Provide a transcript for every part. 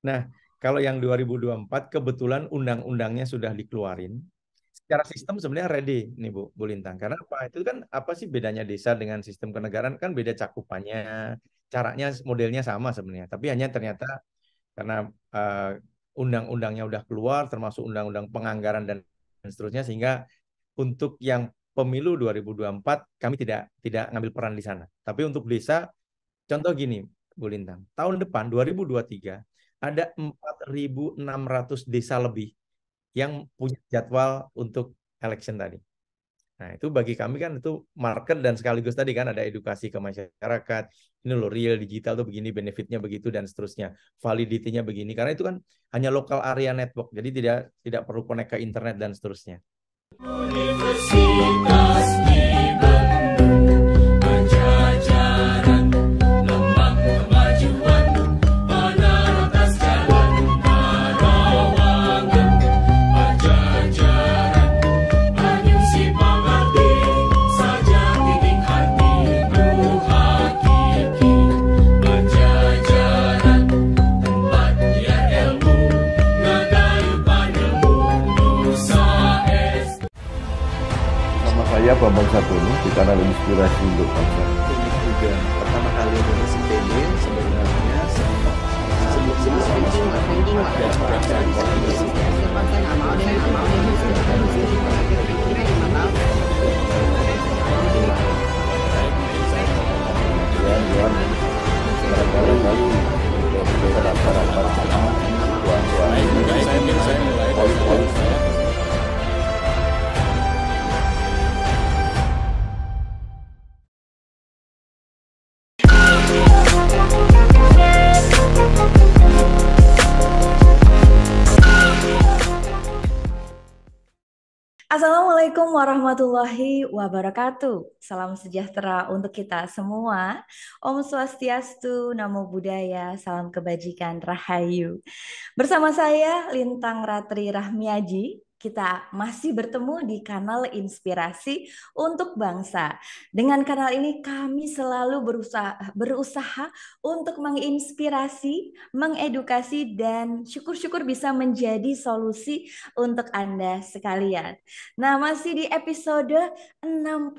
Nah, kalau yang 2024 kebetulan undang-undangnya sudah dikeluarin. Secara sistem sebenarnya ready nih Bu Lintang. Karena apa? Itu kan apa sih bedanya desa dengan sistem kenegaraan kan beda cakupannya, caranya modelnya sama sebenarnya. Tapi hanya ternyata karena eh, undang-undangnya udah keluar termasuk undang-undang penganggaran dan seterusnya sehingga untuk yang pemilu 2024 kami tidak ngambil peran di sana. Tapi untuk desa contoh gini, Bu Lintang, tahun depan 2023 ada 4.600 desa lebih yang punya jadwal untuk election tadi. Nah, itu bagi kami kan itu market dan sekaligus tadi kan ada edukasi ke masyarakat. Ini loh real digital tuh begini, benefitnya begitu dan seterusnya. Validity-nya begini. Karena itu kan hanya lokal area network. Jadi tidak perlu connect ke internet dan seterusnya. Universitas di Bandung, Pajajaran, lambang kemajuan, menerantas jalan Parawangan. Pajajaran, menyusi pengerti, saja titik hati nu hakiki. Pajajaran, tempat biar ilmu, ngagayu panilmu, nusa es. Nama saya Bambang Satuni di kanal Inspirasi untuk Bangsa. Ini juga pertama kali Indonesia TD sebenarnya sebelum Assalamualaikum warahmatullahi wabarakatuh. Salam sejahtera untuk kita semua. Om Swastiastu, Namo Buddhaya, salam kebajikan, Rahayu. Bersama saya Lintang Ratri Rahmiaji, kita masih bertemu di kanal Inspirasi untuk Bangsa. Dengan kanal ini kami selalu berusaha untuk menginspirasi, mengedukasi, dan syukur-syukur bisa menjadi solusi untuk Anda sekalian. Nah, masih di episode 65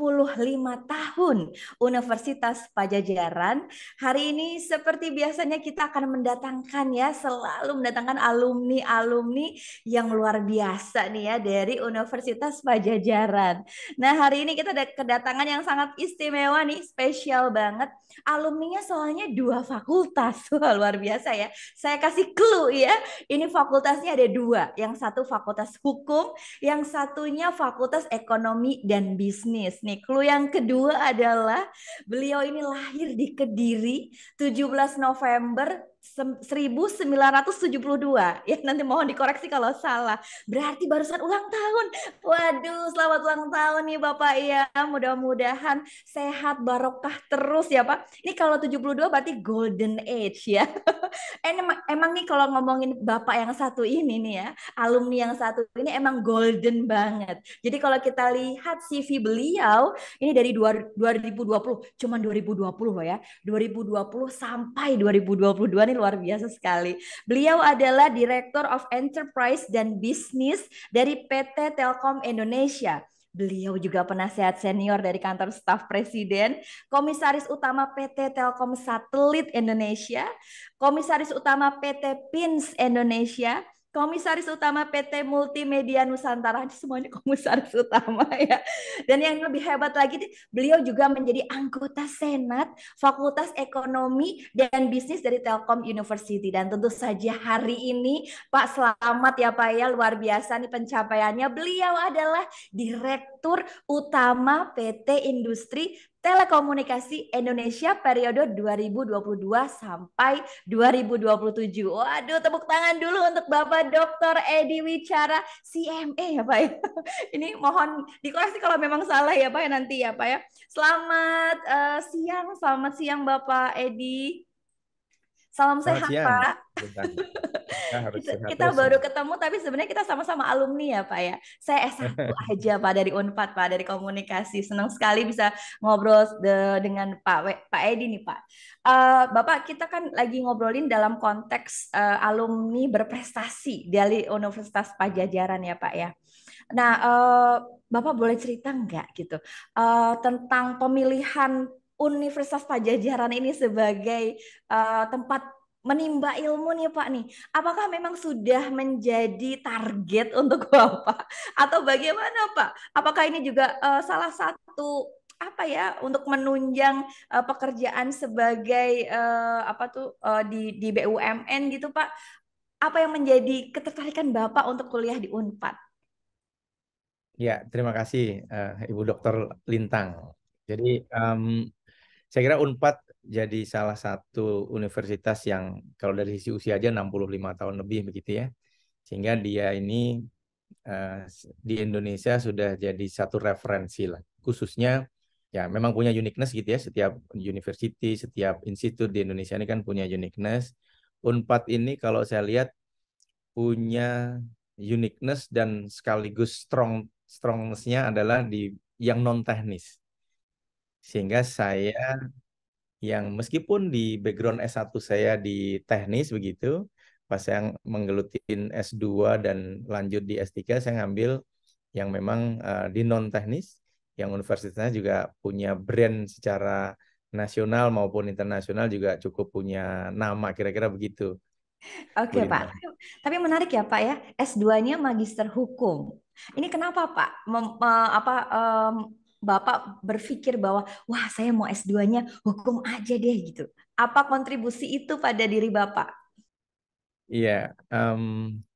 tahun Universitas Pajajaran. Hari ini seperti biasanya kita akan mendatangkan selalu mendatangkan alumni-alumni yang luar biasa nih ya dari Universitas Pajajaran. Nah, hari ini kita ada kedatangan yang sangat istimewa nih, spesial banget. Alumninya soalnya 2 fakultas. Wah, luar biasa ya. Saya kasih clue ya. Ini fakultasnya ada 2. Yang satu fakultas hukum, yang satunya fakultas ekonomi dan bisnis. Nih, clue yang kedua adalah beliau ini lahir di Kediri 17 November 1972. Ya, nanti mohon dikoreksi kalau salah. Berarti barusan ulang tahun. Waduh, selamat ulang tahun nih Bapak ya. Mudah-mudahan sehat barokah terus ya Pak. Ini kalau 72 berarti golden age ya. Emang nih kalau ngomongin Bapak yang satu ini nih ya, alumni yang satu ini emang golden banget. Jadi kalau kita lihat CV beliau, ini dari 2020, cuman 2020 loh ya. 2020 sampai 2022 nih luar biasa sekali. Beliau adalah Director of Enterprise dan Business dari PT Telkom Indonesia. Beliau juga penasehat senior dari kantor staf presiden, komisaris utama PT Telkom Satelit Indonesia, komisaris utama PT Pins Indonesia, komisaris utama PT Multimedia Nusantara, semuanya komisaris utama ya. Dan yang lebih hebat lagi, beliau juga menjadi anggota Senat Fakultas Ekonomi dan Bisnis dari Telkom University. Dan tentu saja hari ini, Pak, selamat ya Pak ya, luar biasa nih pencapaiannya. Beliau adalah Direktur Utama PT Industri Telekomunikasi Indonesia periode 2022 sampai 2027. Waduh, tepuk tangan dulu untuk Bapak Dr. Edi Wicara, CMA ya Pak ya. Ini mohon dikoreksi kalau memang salah ya Pak ya nanti ya Pak ya. Selamat siang Bapak Edi. Salam Selamat sehat siang. Pak. harus Kita, sehat kita terus. baru ketemu tapi sebenarnya kita sama-sama alumni ya Pak ya. Saya S1 aja Pak dari Unpad Pak, dari komunikasi. Senang sekali bisa ngobrol dengan Pak Edi nih Pak. Bapak, kita kan lagi ngobrolin dalam konteks alumni berprestasi dari Universitas Pajajaran ya Pak ya. Nah, Bapak boleh cerita nggak gitu tentang pemilihan Universitas Pajajaran ini sebagai tempat menimba ilmu nih Pak nih. Apakah memang sudah menjadi target untuk Bapak atau bagaimana Pak? Apakah ini juga salah satu apa ya untuk menunjang pekerjaan sebagai apa tuh di BUMN gitu Pak? Apa yang menjadi ketertarikan Bapak untuk kuliah di Unpad? Ya, terima kasih Ibu Dokter Lintang. Jadi saya kira Unpad jadi salah satu universitas yang kalau dari sisi usia aja 65 tahun lebih begitu ya. Sehingga dia ini di Indonesia sudah jadi satu referensi lah. Khususnya ya memang punya uniqueness gitu ya. Setiap university, setiap institut di Indonesia ini kan punya uniqueness. Unpad ini kalau saya lihat punya uniqueness dan sekaligus strongness-nya adalah di yang non teknis. Sehingga saya yang meskipun di background S1 saya di teknis begitu, pas saya menggelutin S2 dan lanjut di S3 saya ngambil yang memang di non teknis, yang universitasnya juga punya brand secara nasional maupun internasional juga cukup punya nama kira-kira begitu, Bu Oke Pak, Lintang. tapi menarik ya Pak ya, S2-nya Magister Hukum. Ini kenapa Pak? Bapak berpikir bahwa, wah saya mau S2-nya hukum aja deh gitu. Apa kontribusi itu pada diri Bapak? Iya,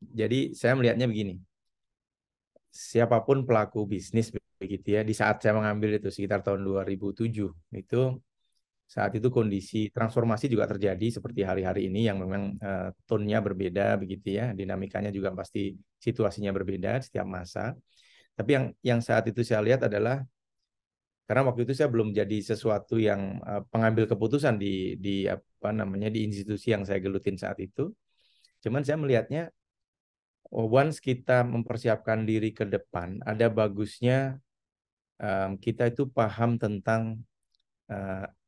jadi saya melihatnya begini, siapapun pelaku bisnis begitu ya, di saat saya mengambil itu sekitar tahun 2007, itu saat itu kondisi transformasi juga terjadi seperti hari-hari ini yang memang tone-nya berbeda begitu ya, dinamikanya juga pasti situasinya berbeda setiap masa. Tapi yang saat itu saya lihat adalah karena waktu itu saya belum jadi sesuatu yang pengambil keputusan di apa namanya di institusi yang saya gelutin saat itu. Cuman saya melihatnya once kita mempersiapkan diri ke depan, ada bagusnya kita itu paham tentang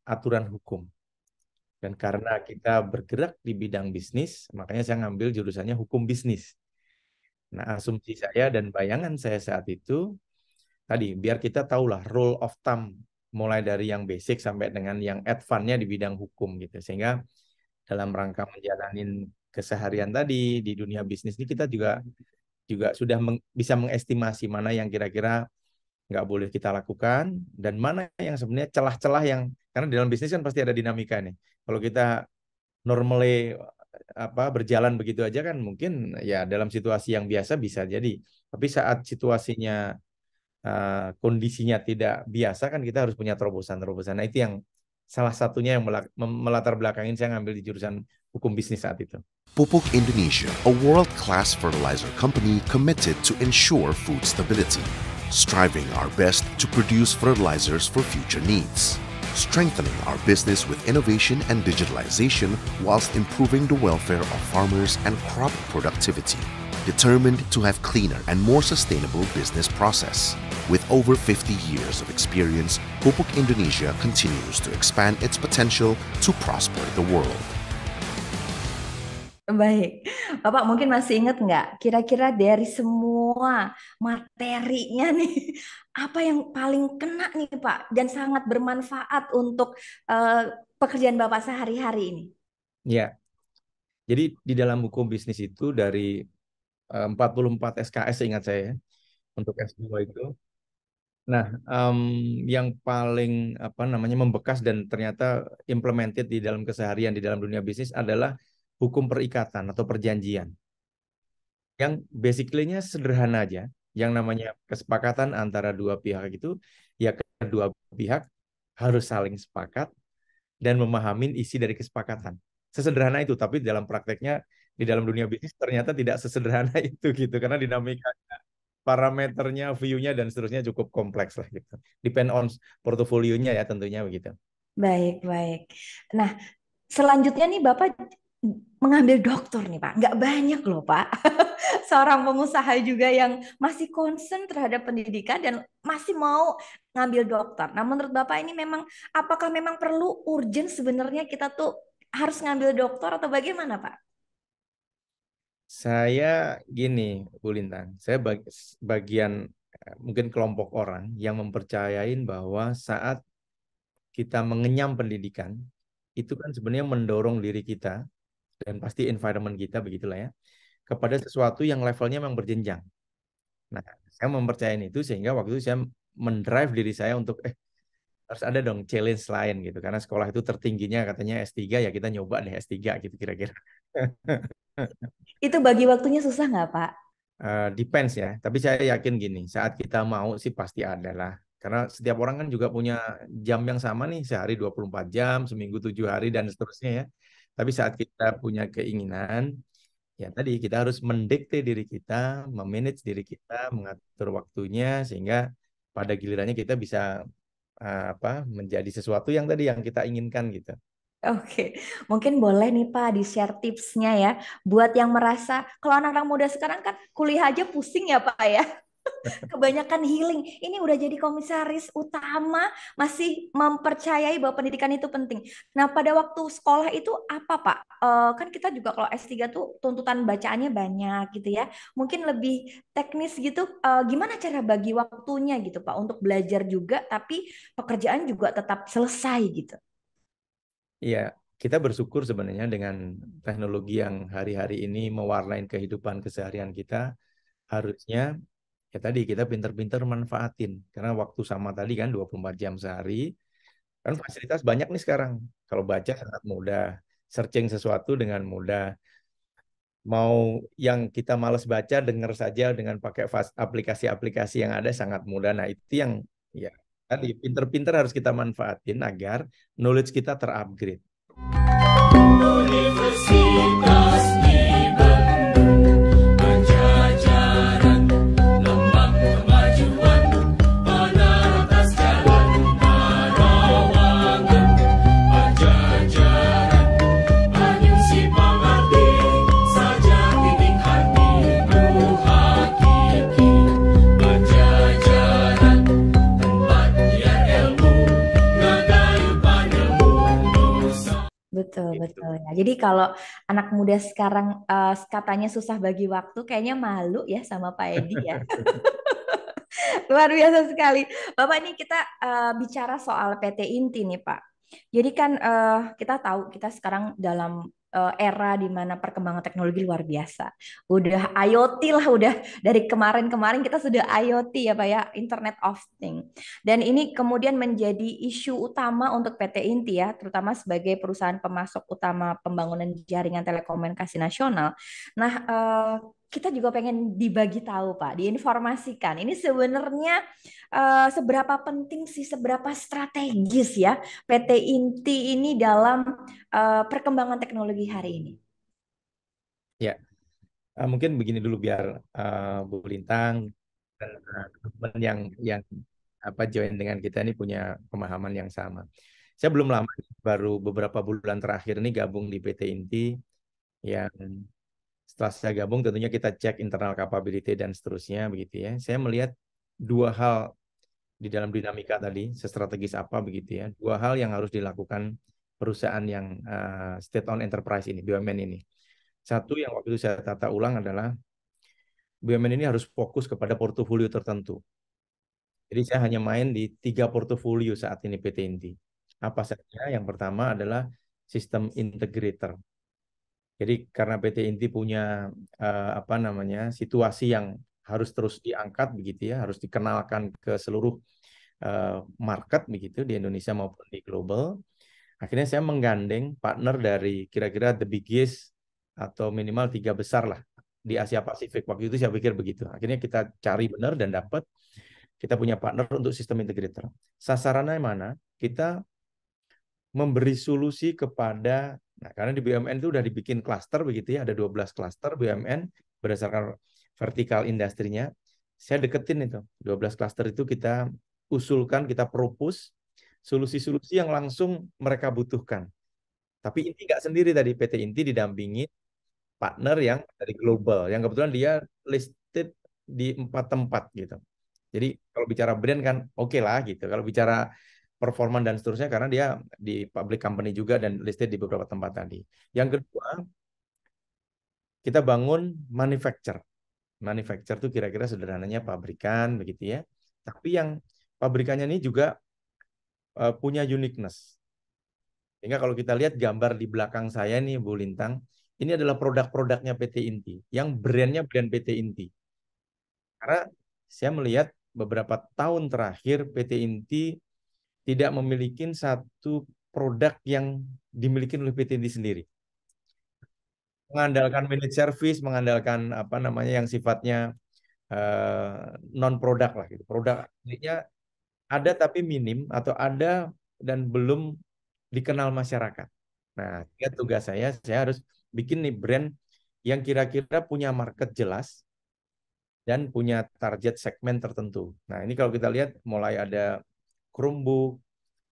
aturan hukum. Dan karena kita bergerak di bidang bisnis, makanya saya ngambil jurusannya hukum bisnis. Nah, asumsi saya dan bayangan saya saat itu, tadi biar kita tahulah rule of thumb, mulai dari yang basic sampai dengan yang advance-nya di bidang hukum gitu. Sehingga dalam rangka menjalanin keseharian tadi di dunia bisnis ini kita juga sudah bisa mengestimasi mana yang kira-kira nggak boleh kita lakukan dan mana yang sebenarnya celah-celah yang karena di dalam bisnis kan pasti ada dinamika nih. Kalau kita normally berjalan begitu aja kan mungkin ya dalam situasi yang biasa bisa jadi. Tapi saat situasinya kondisinya tidak biasa kan kita harus punya terobosan-terobosan. Nah itu yang salah satunya yang melatar belakangin saya ngambil di jurusan hukum bisnis saat itu. Pupuk Indonesia, a world-class fertilizer company committed to ensure food stability, striving our best to produce fertilizers for future needs, strengthening our business with innovation and digitalization whilst improving the welfare of farmers and crop productivity, determined to have cleaner and more sustainable business process. With over 50 years of experience, Pupuk Indonesia continues to expand its potential to prosper the world. Baik, Bapak mungkin masih ingat nggak kira-kira dari semua materinya nih, apa yang paling kena nih Pak dan sangat bermanfaat untuk pekerjaan Bapak sehari-hari ini? Ya, jadi di dalam hukum bisnis itu dari 44 SKS ingat saya untuk S2 itu. Nah, yang paling membekas dan ternyata implemented di dalam keseharian di dalam dunia bisnis adalah hukum perikatan atau perjanjian. Yang basically-nya sederhana aja, yang namanya kesepakatan antara dua pihak itu ya kedua pihak harus saling sepakat dan memahami isi dari kesepakatan. Sesederhana itu, tapi dalam prakteknya di dalam dunia bisnis ternyata tidak sesederhana itu gitu karena dinamika parameternya, view-nya dan seterusnya cukup kompleks lah gitu. Depend on portofolionya ya tentunya begitu. Baik, baik. Nah, selanjutnya nih Bapak mengambil dokter nih Pak. Nggak banyak loh Pak. Seorang pengusaha juga yang masih concern terhadap pendidikan dan masih mau ngambil dokter. Nah, menurut Bapak ini memang apakah memang perlu urgent sebenarnya kita tuh harus ngambil dokter atau bagaimana Pak? Saya gini, Bu Lintang, saya bagian mungkin kelompok orang yang mempercayain bahwa saat kita mengenyam pendidikan, itu kan sebenarnya mendorong diri kita dan pasti environment kita begitulah ya, kepada sesuatu yang levelnya memang berjenjang. Nah, saya mempercayain itu sehingga waktu itu saya mendrive diri saya untuk harus ada dong challenge lain gitu. Karena sekolah itu tertingginya katanya S3, ya kita nyoba deh S3 gitu kira-kira. Itu bagi waktunya susah nggak Pak? Depends ya, tapi saya yakin gini, saat kita mau sih pasti ada lah. Karena setiap orang kan juga punya jam yang sama nih, sehari 24 jam, seminggu 7 hari dan seterusnya ya. Tapi saat kita punya keinginan, ya tadi kita harus mendikte diri kita, memanage diri kita, mengatur waktunya sehingga pada gilirannya kita bisa menjadi sesuatu yang tadi yang kita inginkan gitu. Oke, mungkin boleh nih Pak di-share tipsnya ya buat yang merasa kalau anak-anak muda sekarang kan kuliah aja pusing ya Pak ya. Kebanyakan healing. Ini udah jadi komisaris utama masih mempercayai bahwa pendidikan itu penting. Nah, pada waktu sekolah itu apa Pak? Kan kita juga kalau S3 tuh tuntutan bacaannya banyak gitu ya. Mungkin lebih teknis gitu. Gimana cara bagi waktunya gitu Pak untuk belajar juga tapi pekerjaan juga tetap selesai gitu. Iya, kita bersyukur sebenarnya dengan teknologi yang hari-hari ini mewarnai kehidupan keseharian kita. Harusnya ya tadi kita pinter-pinter manfaatin. Karena waktu sama tadi kan 24 jam sehari. Kan fasilitas banyak nih sekarang. Kalau baca sangat mudah. Searching sesuatu dengan mudah. Mau yang kita males baca, dengar saja dengan pakai aplikasi-aplikasi yang ada sangat mudah. Nah itu yang ya tadi pinter-pinter harus kita manfaatin agar knowledge kita terupgrade. Universitas di Bandung Pajajaran lambang kemajuan pada atas jalan Parawangan Pajajaran Banyu si pangarti saja titik hati nu hakiki Pajajaran tempat biar ilmu ngagayu panemu nusa. Betul, betul ya. Jadi kalau anak muda sekarang katanya susah bagi waktu, kayaknya malu ya sama Pak Edi ya. Luar biasa sekali. Bapak ini kita bicara soal PT Inti nih Pak. Jadi kan kita tahu kita sekarang dalam era di mana perkembangan teknologi luar biasa. Udah IoT lah, udah dari kemarin-kemarin kita sudah IoT ya Pak ya, Internet of Things. Dan ini kemudian menjadi isu utama untuk PT Inti ya, terutama sebagai perusahaan pemasok utama pembangunan jaringan telekomunikasi nasional. Nah, kita juga pengen dibagi tahu Pak, diinformasikan. Ini sebenarnya seberapa penting sih, seberapa strategis ya PT Inti ini dalam perkembangan teknologi hari ini? Ya, mungkin begini dulu biar Bu Lintang dan teman yang join dengan kita ini punya pemahaman yang sama. Saya belum lama, baru beberapa bulan terakhir ini gabung di PT Inti yang setelah saya gabung tentunya kita cek internal capability dan seterusnya begitu ya. Saya melihat dua hal di dalam dinamika tadi, sestrategis apa begitu ya. Dua hal yang harus dilakukan perusahaan yang state owned enterprise ini, BUMN ini. Satu yang waktu itu saya tata ulang adalah BUMN ini harus fokus kepada portofolio tertentu. Jadi saya hanya main di 3 portofolio saat ini PT Inti. Apa saja? Yang pertama adalah sistem integrator. Jadi karena PT Inti punya situasi yang harus terus diangkat begitu ya, harus dikenalkan ke seluruh market begitu di Indonesia maupun di global. Akhirnya saya menggandeng partner dari kira-kira the biggest atau minimal 3 besar lah di Asia Pasifik. Waktu itu saya pikir begitu. Akhirnya kita cari benar dan dapat. Kita punya partner untuk sistem integrator. Sasarannya mana? Kita memberi solusi kepada, nah karena di BUMN itu udah dibikin klaster begitu ya, ada 12 klaster BUMN berdasarkan vertikal industrinya. Saya deketin itu, 12 klaster itu kita usulkan, kita propose solusi-solusi yang langsung mereka butuhkan. Tapi Inti nggak sendiri tadi, PT Inti didampingi partner yang dari global, yang kebetulan dia listed di 4 tempat gitu. Jadi kalau bicara brand kan oke lah gitu. Kalau bicara performa dan seterusnya karena dia di public company juga dan listed di beberapa tempat tadi. Yang kedua, kita bangun manufacture. Manufacture tuh kira-kira sederhananya pabrikan begitu ya. Tapi yang pabrikannya ini juga punya uniqueness. Sehingga kalau kita lihat gambar di belakang saya nih Bu Lintang, ini adalah produk-produknya PT Inti, yang brandnya brand PT Inti. Karena saya melihat beberapa tahun terakhir PT Inti tidak memiliki satu produk yang dimiliki oleh PT Inti sendiri. Mengandalkan managed service, mengandalkan apa namanya yang sifatnya non produk lah gitu. Produknya ada tapi minim atau ada dan belum dikenal masyarakat. Nah, tugas saya harus bikin nih brand yang kira-kira punya market jelas dan punya target segmen tertentu. Nah, ini kalau kita lihat mulai ada Chromebook,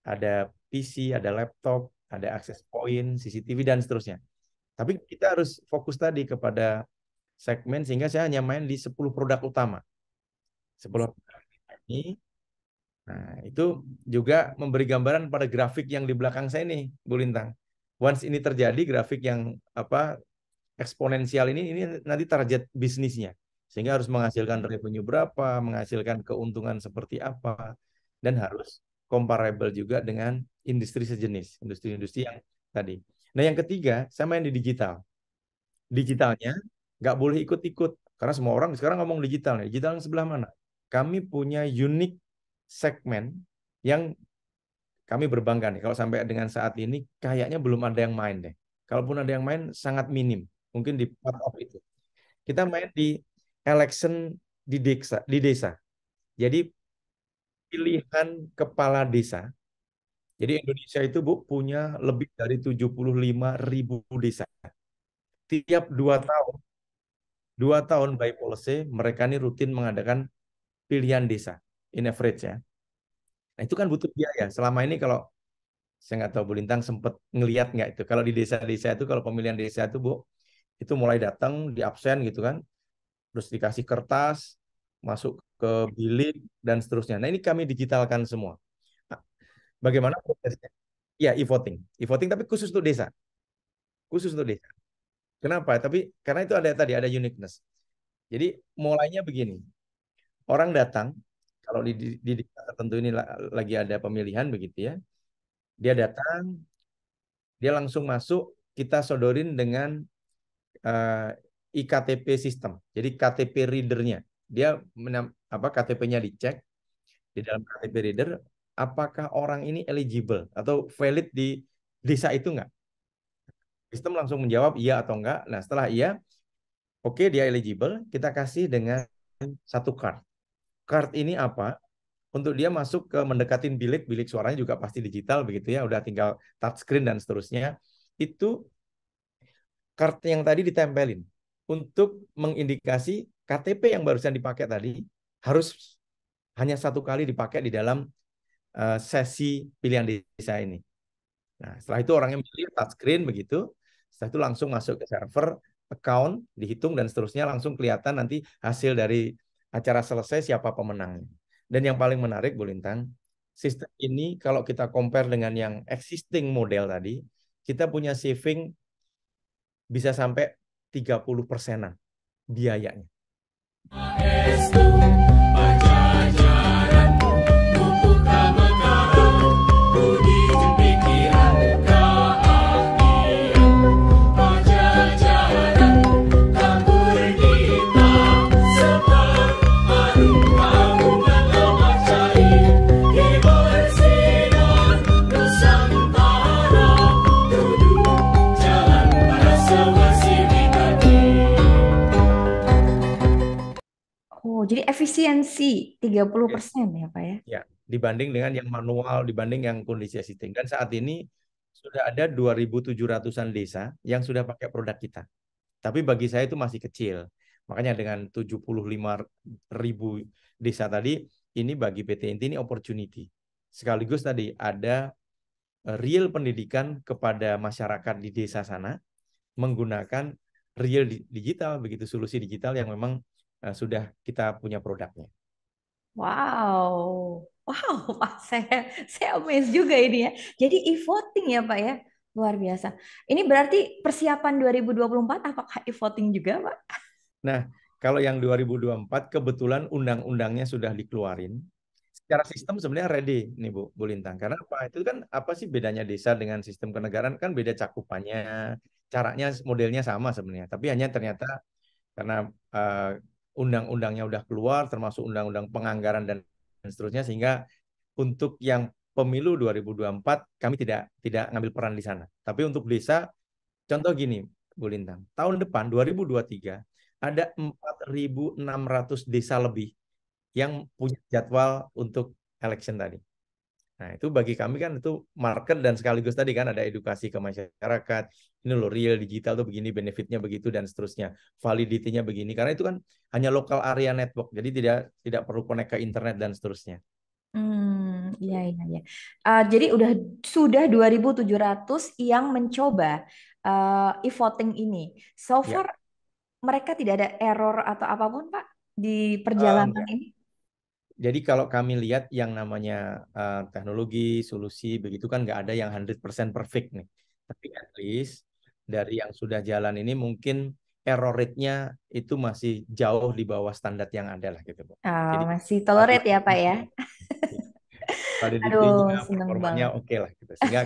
ada PC, ada laptop, ada access point, CCTV dan seterusnya. Tapi kita harus fokus tadi kepada segmen sehingga saya hanya main di 10 produk utama. 10 produk ini. Nah, itu juga memberi gambaran pada grafik yang di belakang saya nih, Bu Lintang. Once ini terjadi, grafik yang eksponensial ini nanti target bisnisnya. Sehingga harus menghasilkan revenue berapa, menghasilkan keuntungan seperti apa, dan harus comparable juga dengan industri sejenis, industri-industri yang tadi. Nah, yang ketiga, saya main di digital. Digitalnya nggak boleh ikut-ikut, karena semua orang sekarang ngomong digital. Digital yang sebelah mana? Kami punya unique segmen yang kami berbangga nih. Kalau sampai dengan saat ini, kayaknya belum ada yang main deh. Kalaupun ada yang main, sangat minim. Mungkin di part of itu. Kita main di election di desa. Jadi pilihan kepala desa. Jadi Indonesia itu Bu punya lebih dari 75.000 desa. Tiap 2 tahun by policy mereka ini rutin mengadakan pilihan desa in average ya. Nah itu kan butuh biaya. Selama ini kalau saya nggak tahu Bu Lintang sempat ngelihat nggak itu. Kalau di desa-desa itu kalau pemilihan desa itu Bu, itu mulai datang di absen gitu kan. Terus dikasih kertas, masuk ke bilik dan seterusnya. Nah ini kami digitalkan semua. Nah, bagaimana prosesnya? Ya e-voting. E-voting tapi khusus untuk desa. Khusus untuk desa. Kenapa? Tapi karena itu ada uniqueness. Jadi mulainya begini. Orang datang, kalau di desa tertentu ini lagi ada pemilihan begitu ya. Dia datang, dia langsung masuk, kita sodorin dengan iktp sistem. Jadi KTP readernya. Dia KTP-nya dicek di dalam KTP reader, apakah orang ini eligible atau valid di desa itu enggak? Sistem langsung menjawab iya atau enggak. Nah, setelah iya, oke dia eligible, kita kasih dengan satu card. Card ini apa? Untuk dia masuk ke mendekatin bilik suaranya juga pasti digital begitu ya, udah tinggal touchscreen dan seterusnya. Itu card yang tadi ditempelin untuk mengindikasi KTP yang barusan dipakai tadi harus hanya 1 kali dipakai di dalam sesi pilihan desa ini. Nah, setelah itu orangnya pilih touchscreen begitu, setelah itu langsung masuk ke server, account, dihitung dan seterusnya, langsung kelihatan nanti hasil dari acara selesai siapa pemenangnya. Dan yang paling menarik, Bu Lintang, sistem ini kalau kita compare dengan yang existing model tadi, kita punya saving bisa sampai 30%-an biayanya. Maestro, Pajajaran, membuka mekaran, budi pikiran, keahlian. Pajajaran, kabur kita, separuh agungan lemak cair, dibersinar Nusantara, duduk jalan pada sewasi bidadi. Oh, jadi efisiensi 30% ya, Pak ya? Ya, dibanding dengan yang manual, dibanding yang kondisi existing. Dan saat ini sudah ada 2.700-an desa yang sudah pakai produk kita. Tapi bagi saya itu masih kecil. Makanya dengan 75.000 desa tadi, ini bagi PT Inti ini opportunity. Sekaligus tadi ada real pendidikan kepada masyarakat di desa sana menggunakan real digital, begitu solusi digital yang memang sudah kita punya produknya. Wow, wow, Pak, saya amazed juga ini ya. Jadi e-voting ya, Pak ya, luar biasa. Ini berarti persiapan 2024 apakah e-voting juga, Pak? Nah, kalau yang 2024 kebetulan undang-undangnya sudah dikeluarin. Secara sistem sebenarnya ready nih Bu Lintang. Karena apa? Itu kan apa sih bedanya desa dengan sistem kenegaraan, kan beda cakupannya, caranya modelnya sama sebenarnya. Tapi hanya ternyata karena undang-undangnya udah keluar, termasuk undang-undang penganggaran dan seterusnya, sehingga untuk yang pemilu 2024 kami tidak ngambil peran di sana. Tapi untuk desa, contoh gini Bu Lintang, tahun depan 2023 ada 4.600 desa lebih yang punya jadwal untuk election tadi. Nah, itu bagi kami kan itu market dan sekaligus tadi kan ada edukasi ke masyarakat. Ini loh real digital tuh begini, benefitnya begitu dan seterusnya. Validity-nya begini. Karena itu kan hanya local area network. Jadi tidak perlu connect ke internet dan seterusnya. Iya, iya, iya. Jadi sudah 2.700 yang mencoba e-voting ini. So Ya, far mereka tidak ada error atau apapun, Pak, di perjalanan enggak. ini. Jadi kalau kami lihat yang namanya teknologi, solusi, begitu kan nggak ada yang 100% perfect nih. Tapi at least dari yang sudah jalan ini mungkin error rate-nya itu masih jauh di bawah standar yang ada lah gitu, Bu. Oh, Jadi masih tolerate ya, Pak ya. Aduh, validity-nya, seneng performanya banget. oke lah gitu. Sehingga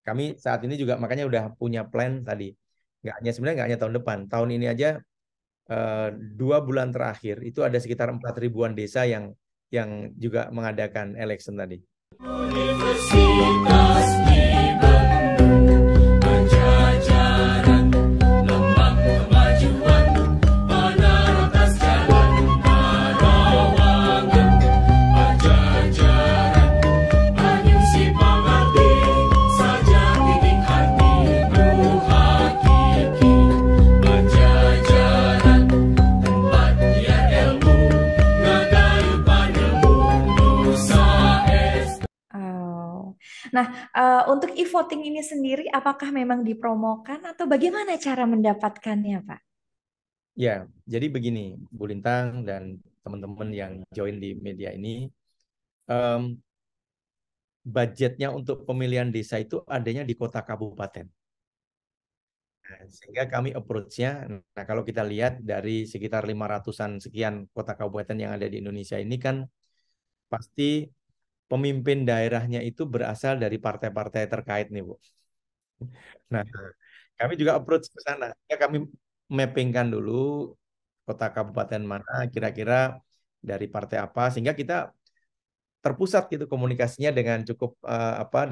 kami saat ini juga makanya udah punya plan tadi. Sebenarnya nggak hanya tahun depan. Tahun ini aja 2 bulan terakhir itu ada sekitar 4.000-an desa yang juga mengadakan election tadi. Universitas di Bandung, Pajajaran, lambang kemajuan, menerokas jalan Parawangan. Pajajaran, menyusi pengerti, saja titik hati nu hakiki. Pajajaran, tempat biar ilmu, ngagayukan ilmu, nusa Oh. Nah, untuk e-voting ini sendiri apakah memang dipromokan atau bagaimana cara mendapatkannya, Pak? Ya, jadi begini, Bu Lintang dan teman-teman yang join di media ini, budgetnya untuk pemilihan desa itu adanya di kota kabupaten. Nah, sehingga kami approach-nya, nah kalau kita lihat dari sekitar 500-an sekian kota kabupaten yang ada di Indonesia ini kan pasti pemimpin daerahnya itu berasal dari partai-partai terkait nih, Bu. Nah, kami juga approach ke sana. Ya, kami mappingkan dulu kota kabupaten mana kira-kira dari partai apa sehingga kita terpusat gitu komunikasinya dengan cukup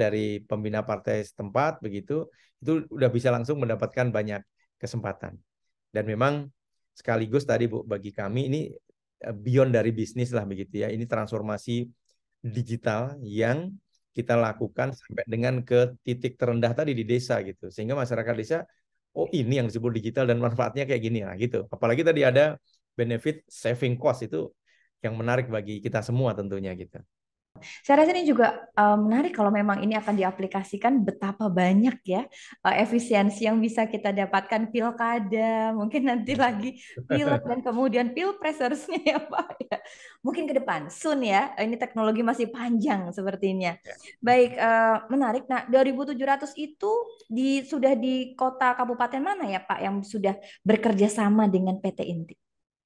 dari pembina partai setempat begitu. Itu udah bisa langsung mendapatkan banyak kesempatan. Dan memang sekaligus tadi Bu bagi kami ini beyond dari bisnis lah begitu ya. Ini transformasi digital yang kita lakukan sampai dengan ke titik terendah tadi di desa gitu. Sehingga masyarakat desa, oh ini yang disebut digital dan manfaatnya kayak gini lah gitu. Apalagi tadi ada benefit saving cost itu yang menarik bagi kita semua tentunya gitu. Saya rasa ini juga menarik kalau memang ini akan diaplikasikan betapa banyak ya efisiensi yang bisa kita dapatkan pilkada, mungkin nanti lagi pilek dan kemudian pilpres harusnya ya Pak ya. Mungkin ke depan, soon ya, ini teknologi masih panjang sepertinya. Ya. Baik, menarik. Nah, 2.700 itu sudah di kota kabupaten mana ya Pak yang sudah bekerja sama dengan PT Inti?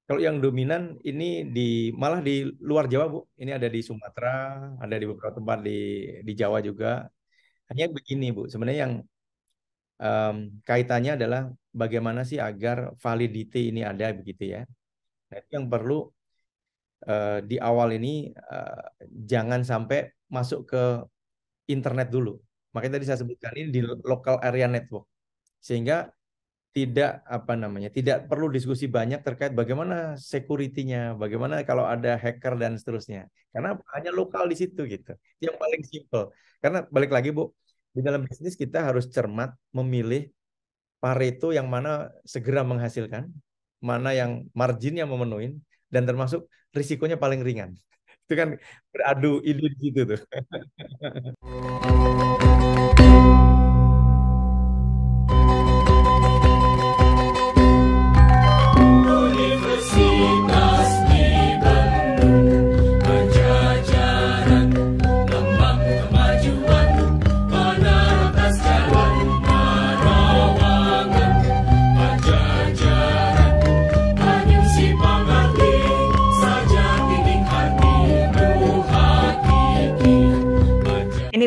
Kalau yang dominan ini malah di luar Jawa, Bu. Ini ada di Sumatera, ada di beberapa tempat di Jawa juga. Hanya begini, Bu. Sebenarnya yang kaitannya adalah bagaimana sih agar validity ini ada begitu ya. Nah, itu yang perlu di awal ini jangan sampai masuk ke internet dulu. Makanya tadi saya sebutkan ini di local area network. Sehingga tidak perlu diskusi banyak terkait bagaimana security-nya, bagaimana kalau ada hacker dan seterusnya. Karena hanya lokal di situ gitu. Yang paling simple. Karena balik lagi Bu, di dalam bisnis kita harus cermat memilih Pareto yang mana segera menghasilkan, mana yang marginnya memenuhi, dan termasuk risikonya paling ringan. Itu kan beradu ide di situ tuh.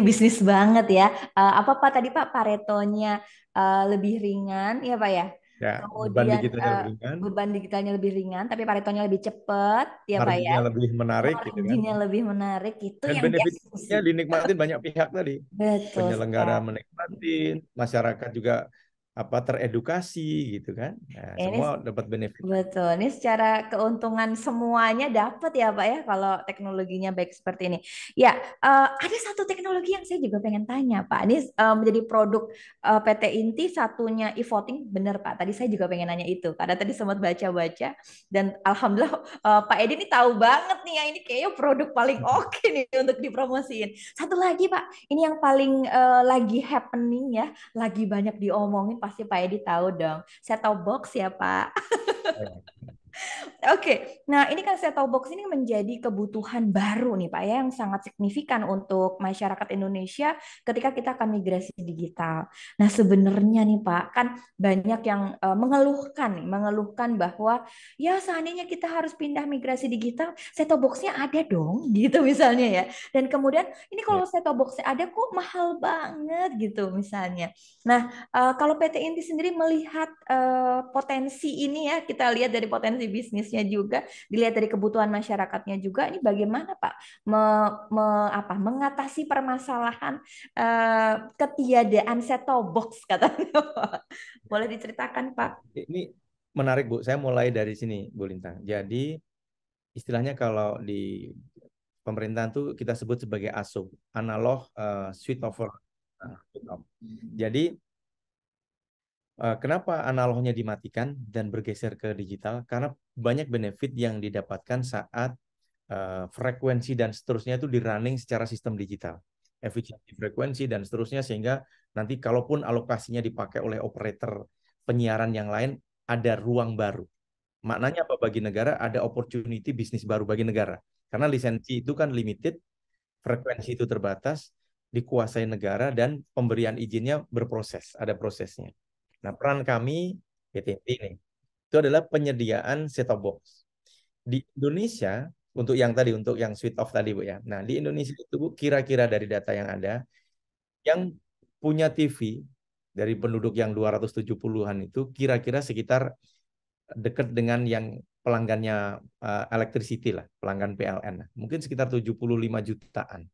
bisnis banget ya. Apa Pak tadi Pak Paretonya lebih ringan ya Pak ya. Ya, beban Kemudian digitalnya lebih ringan, beban digitalnya lebih ringan, tapi Paretonya lebih cepat ya Pak ya. marginnya lebih menarik gitu kan. Marginnya lebih menarik itu Dan yang benefitnya dieksekusi. dinikmatin banyak pihak tadi. Betul Penyelenggara sekali. menikmatin, masyarakat juga teredukasi gitu kan. Nah, Ini semua dapat benefit. betul, ini secara keuntungan semuanya dapat ya Pak ya kalau teknologinya baik seperti ini. Ya, ada satu teknologi yang saya juga pengen tanya Pak. Ini menjadi produk PT Inti, satunya e-voting, bener Pak. Tadi saya juga pengen nanya itu karena tadi sempat baca-baca dan alhamdulillah Pak Edi ini tahu banget nih ya ini kayaknya produk paling oke nih untuk dipromosiin. Satu lagi Pak, ini yang paling lagi happening ya, lagi banyak diomongin pasti Pak Edi tahu dong. Set-top box ya Pak. Oke, nah ini kan set-top box ini menjadi kebutuhan baru nih Pak ya yang sangat signifikan untuk masyarakat Indonesia ketika kita akan migrasi digital. Nah sebenarnya nih Pak kan banyak yang mengeluhkan bahwa ya seandainya kita harus pindah migrasi digital, set-top box-nya ada dong gitu misalnya ya. Dan kemudian ini Ya. kalau set-top box-nya ada kok mahal banget gitu misalnya. Nah kalau PT Inti sendiri melihat potensi ini ya, kita lihat dari potensi bisnisnya juga, dilihat dari kebutuhan masyarakatnya juga, ini bagaimana Pak mengatasi permasalahan ketiadaan set-top box katanya Pak. Boleh diceritakan Pak? Ini menarik Bu, saya mulai dari sini Bu Lintang. Jadi istilahnya kalau di pemerintahan tuh kita sebut sebagai ASO, analog switch over. Jadi kenapa analognya dimatikan dan bergeser ke digital? Karena banyak benefit yang didapatkan saat frekuensi dan seterusnya itu di running secara sistem digital. Efisiensi frekuensi dan seterusnya sehingga nanti kalaupun alokasinya dipakai oleh operator penyiaran yang lain, ada ruang baru. Maknanya apa bagi negara? Ada opportunity bisnis baru bagi negara. Karena lisensi itu kan limited, frekuensi itu terbatas, dikuasai negara, dan pemberian izinnya berproses, ada prosesnya. Nah, peran kami, PTT ini, itu adalah penyediaan set-top box. Di Indonesia, untuk yang switch off tadi, Bu ya. Nah, di Indonesia itu, Bu, kira-kira dari data yang ada, yang punya TV, dari penduduk yang 270-an itu, kira-kira sekitar dekat dengan yang pelanggannya electricity lah, pelanggan PLN. Mungkin sekitar 75 jutaan.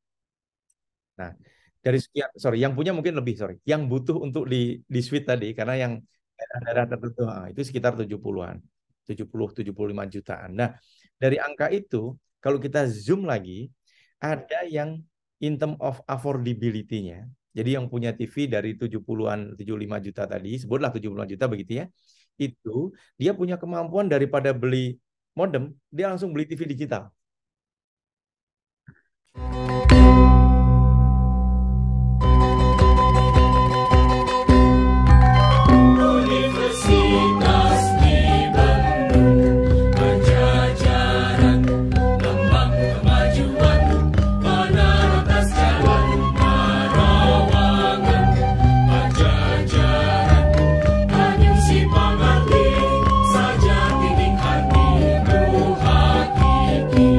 Nah, dari sekian, yang punya mungkin lebih, yang butuh untuk di switch tadi, karena yang daerah-daerah tertentu, itu sekitar 70-an, 75 jutaan. Nah, dari angka itu, kalau kita zoom lagi, ada yang in term of affordability-nya, jadi yang punya TV dari 70-an, 75 juta tadi, sebutlah 75 juta begitu ya, itu dia punya kemampuan daripada beli modem, dia langsung beli TV digital. Universitas di Bandung, Pajajaran, lambang kemajuan, menara atas jalan Parawangan. Pajajaran, Tanjung Si Pangarti, saja titik hati nu hakiki.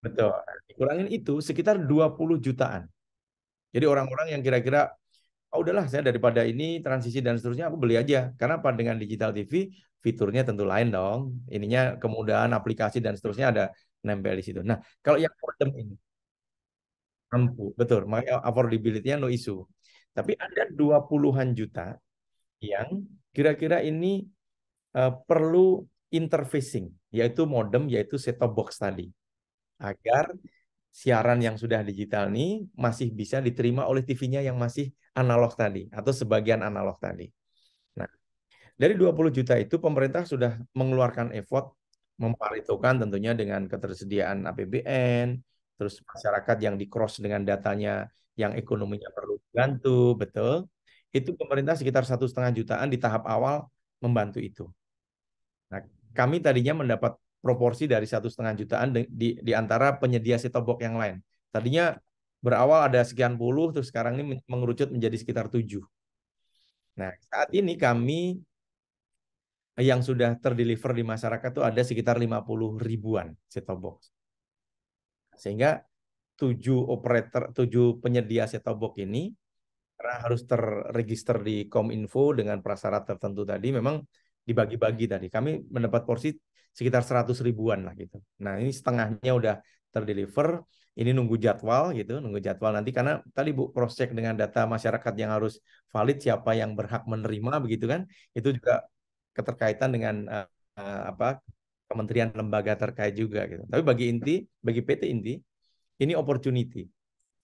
Betul. Dikurangin itu sekitar 20 jutaan. Jadi orang-orang yang kira-kira udahlah saya daripada ini transisi dan seterusnya aku beli aja. Karena apa, dengan digital TV fiturnya tentu lain dong. Ininya kemudahan aplikasi dan seterusnya ada nempel di situ. Nah, kalau yang modem ini mampu, betul. Makanya affordability-nya no issue. Tapi ada 20-an juta yang kira-kira ini perlu interfacing, yaitu modem, yaitu set-top box tadi. Agar siaran yang sudah digital ini masih bisa diterima oleh TV-nya yang masih analog tadi, atau sebagian analog tadi. Nah, dari 20 juta itu pemerintah sudah mengeluarkan effort memparitokan tentunya dengan ketersediaan APBN, terus masyarakat yang di-cross dengan datanya yang ekonominya perlu dibantu, betul. Itu pemerintah sekitar 1,5 jutaan di tahap awal membantu itu. Nah, kami tadinya mendapat proporsi dari 1,5 jutaan di antara penyedia set-top box yang lain. Tadinya berawal ada sekian puluh, terus sekarang ini mengerucut menjadi sekitar 7. Nah, saat ini kami yang sudah terdeliver di masyarakat itu ada sekitar 50 ribuan set-top box. Sehingga 7 penyedia set-top box ini, karena harus terregister di Kominfo dengan prasyarat tertentu tadi, memang dibagi-bagi tadi. Kami mendapat porsi sekitar 100 ribuan lah gitu. Nah ini setengahnya udah terdeliver, ini nunggu jadwal gitu, nunggu jadwal nanti karena tadi Bu cross check dengan data masyarakat yang harus valid, siapa yang berhak menerima begitu kan, itu juga keterkaitan dengan kementerian lembaga terkait juga gitu. Tapi bagi PT Inti ini opportunity.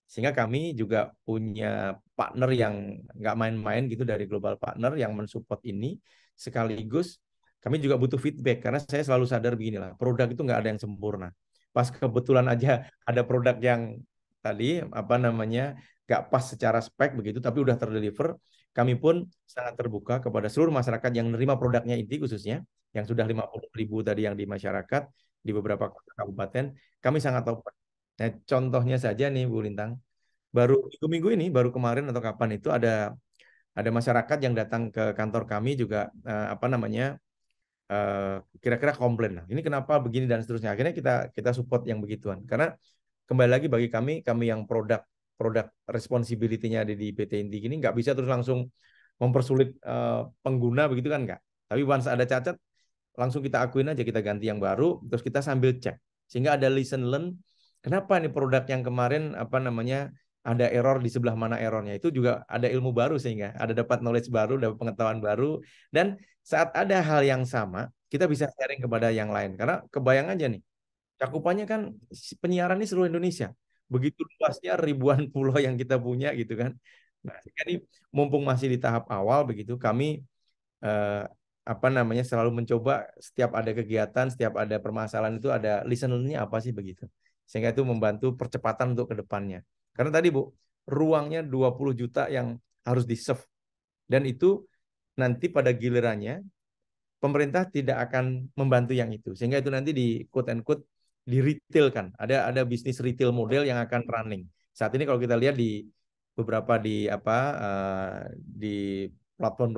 Sehingga kami juga punya partner yang nggak main-main gitu dari global partner yang mensupport ini. Sekaligus kami juga butuh feedback karena saya selalu sadar beginilah, produk itu nggak ada yang sempurna. Pas kebetulan aja ada produk yang tadi nggak pas secara spek begitu, tapi udah terdeliver, kami pun sangat terbuka kepada seluruh masyarakat yang menerima produknya Inti khususnya, yang sudah 50 ribu tadi yang di masyarakat di beberapa kabupaten, kami sangat open. Nah, contohnya saja nih Bu Lintang, baru minggu-minggu ini, baru kemarin atau kapan itu ada masyarakat yang datang ke kantor kami juga kira-kira komplain. Nah, ini kenapa begini dan seterusnya. Akhirnya kita support yang begituan. Karena kembali lagi bagi kami yang produk responsibility-nya ada di PT Inti ini nggak bisa terus langsung mempersulit pengguna begitu kan nggak. Tapi once ada cacat langsung kita akuin aja, kita ganti yang baru, terus kita sambil cek sehingga ada listen learn. Kenapa ini produk yang kemarin ada error di sebelah mana errornya, itu juga ada ilmu baru sehingga ada dapat knowledge baru, dapat pengetahuan baru, dan saat ada hal yang sama kita bisa sharing kepada yang lain karena kebayang aja nih cakupannya kan penyiaran ini seluruh Indonesia, begitu luasnya ribuan pulau yang kita punya gitu kan. Nah ini mumpung masih di tahap awal begitu, kami selalu mencoba setiap ada kegiatan, setiap ada permasalahan itu ada listener-nya apa sih begitu. Sehingga itu membantu percepatan untuk ke depannya. Karena tadi Bu, ruangnya 20 juta yang harus di-serve. Dan itu nanti pada gilirannya pemerintah tidak akan membantu yang itu. Sehingga itu nanti di quote and quote di retail kan. Ada bisnis retail model yang akan running. Saat ini kalau kita lihat di beberapa di platform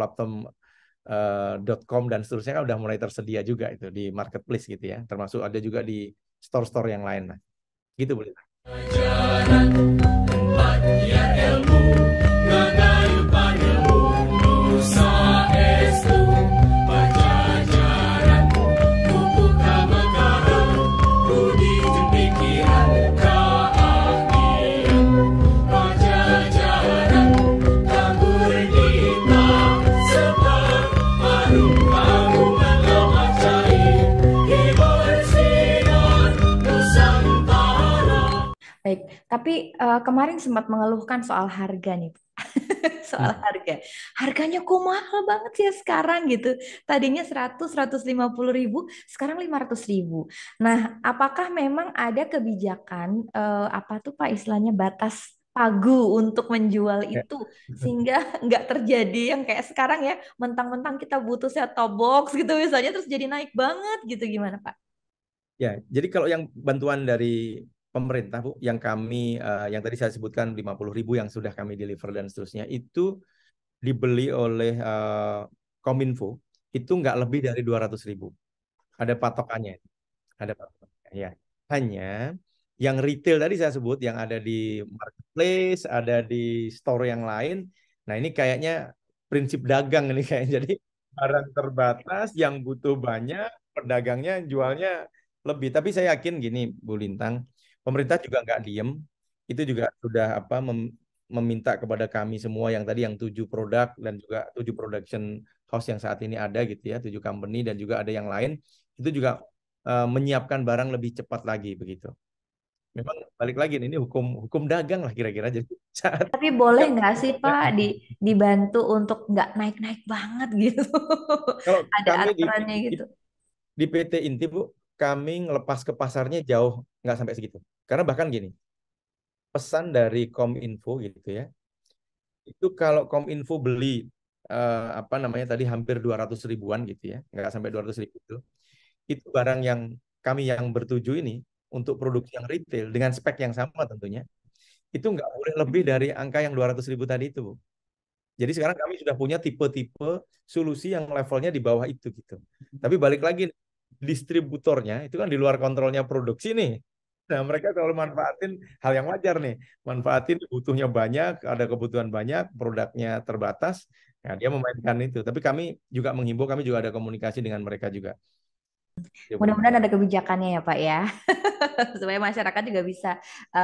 .com dan seterusnya kan udah mulai tersedia juga itu di marketplace gitu ya, termasuk ada juga di store-store yang lain. Nah, gitu boleh. Ajaran tempat biar ilmu ngagayu padamu Nusa Estu Pajajaran buku kamegaran budi jeung pikiran keahlian Pajajaran kabur kita separuh bangunan lama cair hibur sinar Nusantara. Baik, tapi kemarin sempat mengeluhkan soal harga nih, soal harga. Harganya kok mahal banget sih sekarang gitu. Tadinya 100-150 ribu, sekarang 500 ribu. Nah, apakah memang ada kebijakan, apa tuh Pak istilahnya, batas pagu untuk menjual itu sehingga nggak terjadi yang kayak sekarang ya, mentang-mentang kita butuh set-top box gitu misalnya terus jadi naik banget gitu, gimana Pak? Ya, jadi kalau yang bantuan dari pemerintah Bu, yang kami yang tadi saya sebutkan 50 ribu yang sudah kami deliver dan seterusnya, itu dibeli oleh Kominfo, itu nggak lebih dari 200 ribu. Ada patokannya. Ada patokannya. Ya. Hanya yang retail tadi saya sebut, yang ada di marketplace, ada di store yang lain. Nah ini kayaknya prinsip dagang ini kayaknya. Jadi barang terbatas, yang butuh banyak, pedagangnya jualnya lebih. Tapi saya yakin gini Bu Lintang, pemerintah juga nggak diem. Itu juga sudah meminta kepada kami semua yang tadi yang 7 produk dan juga 7 production house yang saat ini ada gitu ya, 7 company dan juga ada yang lain, itu juga menyiapkan barang lebih cepat lagi begitu. Memang balik lagi ini hukum dagang lah kira-kira. Jadi saat Tapi boleh nggak sih Pak dibantu untuk nggak naik-naik banget gitu? kalau Ada kami aturannya gitu. di PT Inti Bu, kami ngelepas ke pasarnya jauh nggak sampai segitu. Karena bahkan gini, pesan dari Kominfo gitu ya, itu kalau Kominfo beli tadi hampir 200 ribuan gitu ya, nggak sampai 200 ribu itu barang yang kami yang bertuju ini untuk produksi yang retail dengan spek yang sama tentunya, itu nggak boleh lebih dari angka yang 200 ribu tadi itu Bu. Jadi sekarang kami sudah punya tipe-tipe solusi yang levelnya di bawah itu gitu. Tapi balik lagi, distributornya itu kan di luar kontrolnya produksi nih. Nah, mereka selalu manfaatin hal yang wajar nih. Manfaatin butuhnya banyak, ada kebutuhan banyak, produknya terbatas. Nah, dia memainkan itu. Tapi kami juga menghimbau, kami juga ada komunikasi dengan mereka juga. Mudah-mudahan ada kebijakannya ya Pak ya, supaya masyarakat juga bisa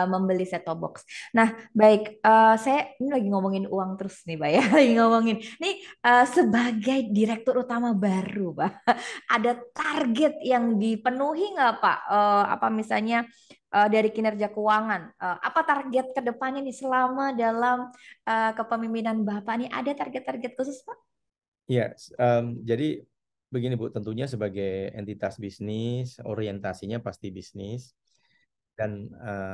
membeli set-top box. Nah, baik, saya ini lagi ngomongin uang terus nih Pak ya, lagi ngomongin. Nih sebagai direktur utama baru Pak, ada target yang dipenuhi nggak Pak? Apa misalnya dari kinerja keuangan? Apa target kedepannya nih selama dalam kepemimpinan Bapak nih? Ada target-target khusus Pak? Ya, jadi begini Bu, tentunya sebagai entitas bisnis, orientasinya pasti bisnis, dan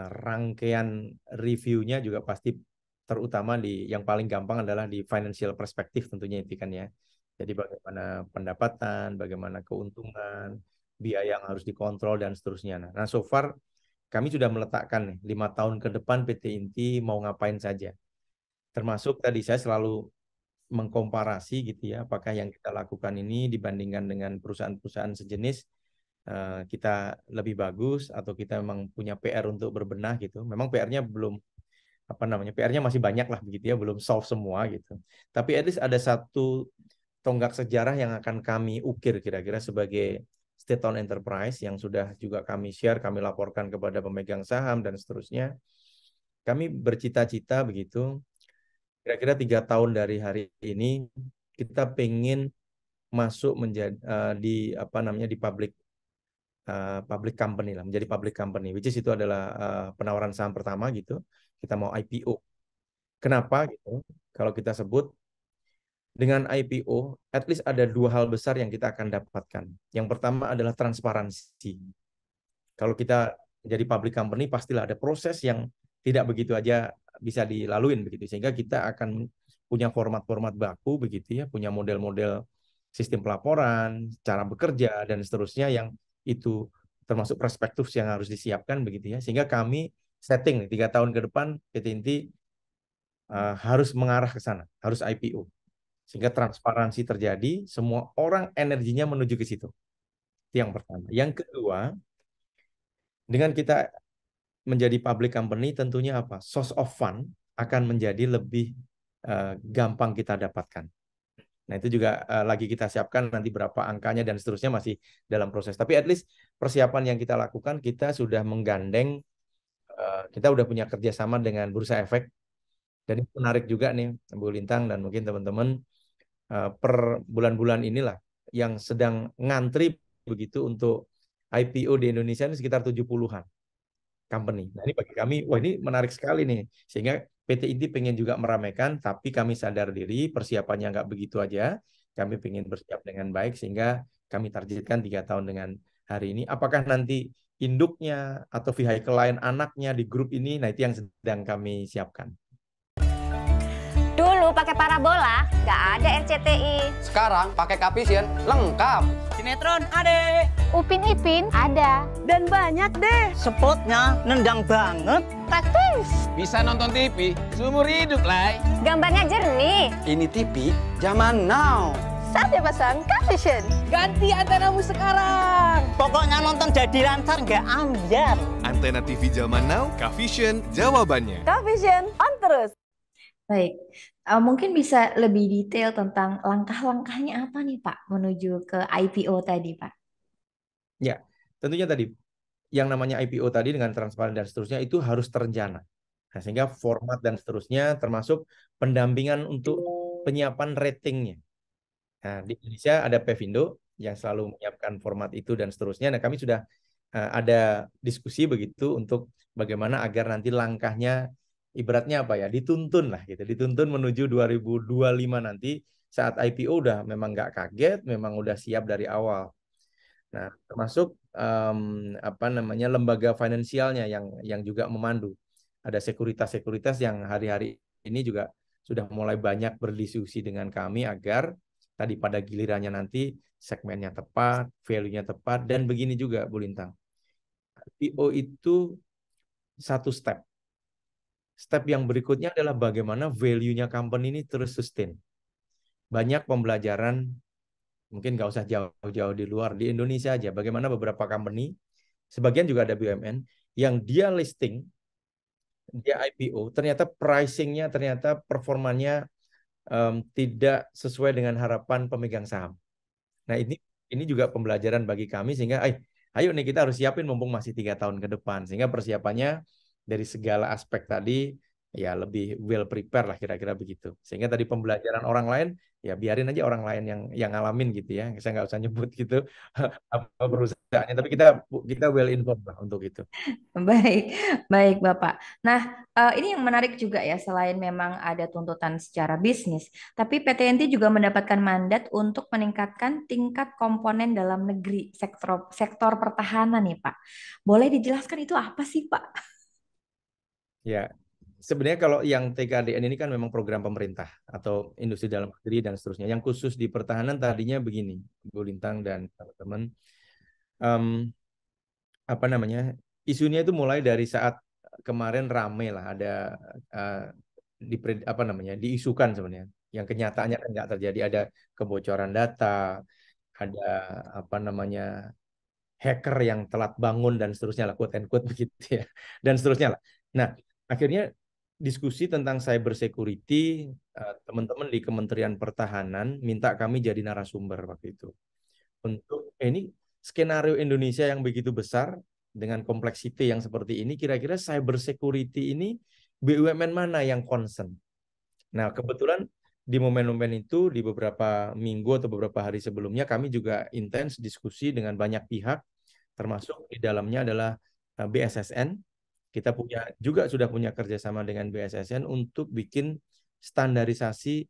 rangkaian reviewnya juga pasti terutama yang paling gampang adalah di financial perspective tentunya itu kan ya. Jadi bagaimana pendapatan, bagaimana keuntungan, biaya yang harus dikontrol dan seterusnya. Nah, so far kami sudah meletakkan nih 5 tahun ke depan PT Inti mau ngapain saja. Termasuk tadi saya selalu mengkomparasi gitu ya, apakah yang kita lakukan ini dibandingkan dengan perusahaan-perusahaan sejenis kita lebih bagus atau kita memang punya PR untuk berbenah gitu. Memang PR-nya belum PR-nya masih banyak lah begitu ya, belum solve semua gitu. Tapi at least ada satu tonggak sejarah yang akan kami ukir kira-kira sebagai state-owned enterprise yang sudah juga kami share, kami laporkan kepada pemegang saham dan seterusnya. Kami bercita-cita begitu. Kira-kira 3 tahun dari hari ini kita pengen masuk menjadi di public company lah, menjadi public company, which is itu adalah penawaran saham pertama gitu. Kita mau IPO. Kenapa gitu? Kalau kita sebut dengan IPO, at least ada 2 hal besar yang kita akan dapatkan. Yang pertama adalah transparansi. Kalau kita menjadi public company, pastilah ada proses yang tidak begitu aja bisa dilaluin begitu, sehingga kita akan punya format-format baku begitu ya, punya model-model sistem pelaporan, cara bekerja dan seterusnya yang itu termasuk perspektif yang harus disiapkan begitu ya, sehingga kami setting 3 tahun ke depan PT Inti harus mengarah ke sana, harus IPO, sehingga transparansi terjadi, semua orang energinya menuju ke situ. Itu yang pertama. Yang kedua, dengan kita menjadi public company tentunya apa? Source of fund akan menjadi lebih gampang kita dapatkan. Nah, itu juga lagi kita siapkan nanti berapa angkanya dan seterusnya masih dalam proses. Tapi at least persiapan yang kita lakukan, kita sudah menggandeng, kita udah punya kerjasama dengan Bursa Efek. Dan itu menarik juga nih, Bu Lintang dan mungkin teman-teman per bulan-bulan inilah yang sedang ngantri begitu untuk IPO di Indonesia ini sekitar 70-an. Company. Nah, ini bagi kami, wah ini menarik sekali nih. Sehingga PT Inti pengen juga meramaikan, tapi kami sadar diri persiapannya nggak begitu aja. Kami pengen bersiap dengan baik, sehingga kami targetkan 3 tahun dengan hari ini. Apakah nanti induknya atau vehicle lain anaknya di grup ini, nah itu yang sedang kami siapkan. Dulu pakai parabola, nggak ada RCTI. Sekarang pakai Kavision lengkap. Sinetron ada. Upin Ipin ada. Dan banyak deh. Spotnya nendang banget. Praktis. Bisa nonton TV seumur hidup, Lai. Gambarnya jernih. Ini TV zaman now. Saatnya pasang Kavision. Ganti antenamu sekarang. Pokoknya nonton jadi lancar nggak ambiar. Antena TV zaman now, Kavision jawabannya. Kavision on terus. Baik, mungkin bisa lebih detail tentang langkah-langkahnya apa nih Pak menuju ke IPO tadi Pak? Ya, tentunya tadi yang namanya IPO tadi dengan transparan dan seterusnya itu harus terencana. Nah, sehingga format dan seterusnya termasuk pendampingan untuk penyiapan ratingnya. Nah, di Indonesia ada Pevindo yang selalu menyiapkan format itu dan seterusnya. Nah, kami sudah ada diskusi begitu untuk bagaimana agar nanti langkahnya ibaratnya apa ya, dituntun lah gitu, dituntun menuju 2025 nanti saat IPO udah memang nggak kaget, memang udah siap dari awal. Nah, termasuk lembaga finansialnya yang juga memandu. Ada sekuritas-sekuritas yang hari-hari ini juga sudah mulai banyak berdiskusi dengan kami agar tadi pada gilirannya nanti segmennya tepat, value-nya tepat, dan begini juga Bu Lintang. IPO itu satu step. Step yang berikutnya adalah bagaimana value-nya company ini terus sustain. Banyak pembelajaran, mungkin nggak usah jauh-jauh di luar, di Indonesia aja. Bagaimana beberapa company, sebagian juga ada BUMN, yang dia listing, dia IPO, ternyata pricingnya, ternyata performanya tidak sesuai dengan harapan pemegang saham. Nah ini juga pembelajaran bagi kami sehingga ayo nih kita harus siapin mumpung masih 3 tahun ke depan, sehingga persiapannya dari segala aspek tadi ya lebih well prepare lah kira-kira begitu. Sehingga tadi pembelajaran orang lain ya biarin aja orang lain yang ngalamin gitu ya. Saya nggak usah nyebut gitu apa perusahaannya, tapi kita well informed lah untuk itu. Baik, baik Bapak. Nah, ini yang menarik juga ya, selain memang ada tuntutan secara bisnis, tapi PT Inti juga mendapatkan mandat untuk meningkatkan tingkat komponen dalam negeri sektor pertahanan nih Pak. Boleh dijelaskan itu apa sih Pak? Ya, sebenarnya kalau yang TKDN ini kan memang program pemerintah atau industri dalam negeri dan seterusnya. Yang khusus di pertahanan tadinya begini, Bu Lintang dan teman-teman. Apa namanya? Isunya itu mulai dari saat kemarin rame lah ada diisukan sebenarnya. Yang kenyataannya kan nggak terjadi, ada kebocoran data, ada apa namanya hacker yang telat bangun dan seterusnya lah, quote and quote begitu ya, dan seterusnya lah. Nah, akhirnya diskusi tentang cyber security, teman-teman di Kementerian Pertahanan minta kami jadi narasumber waktu itu untuk ini skenario Indonesia yang begitu besar dengan kompleksiti yang seperti ini, kira-kira cyber security ini BUMN mana yang concern? Nah, kebetulan di momen-momen itu di beberapa minggu atau beberapa hari sebelumnya kami juga intens diskusi dengan banyak pihak, termasuk di dalamnya adalah BSSN. Kita sudah punya kerjasama dengan BSSN untuk bikin standarisasi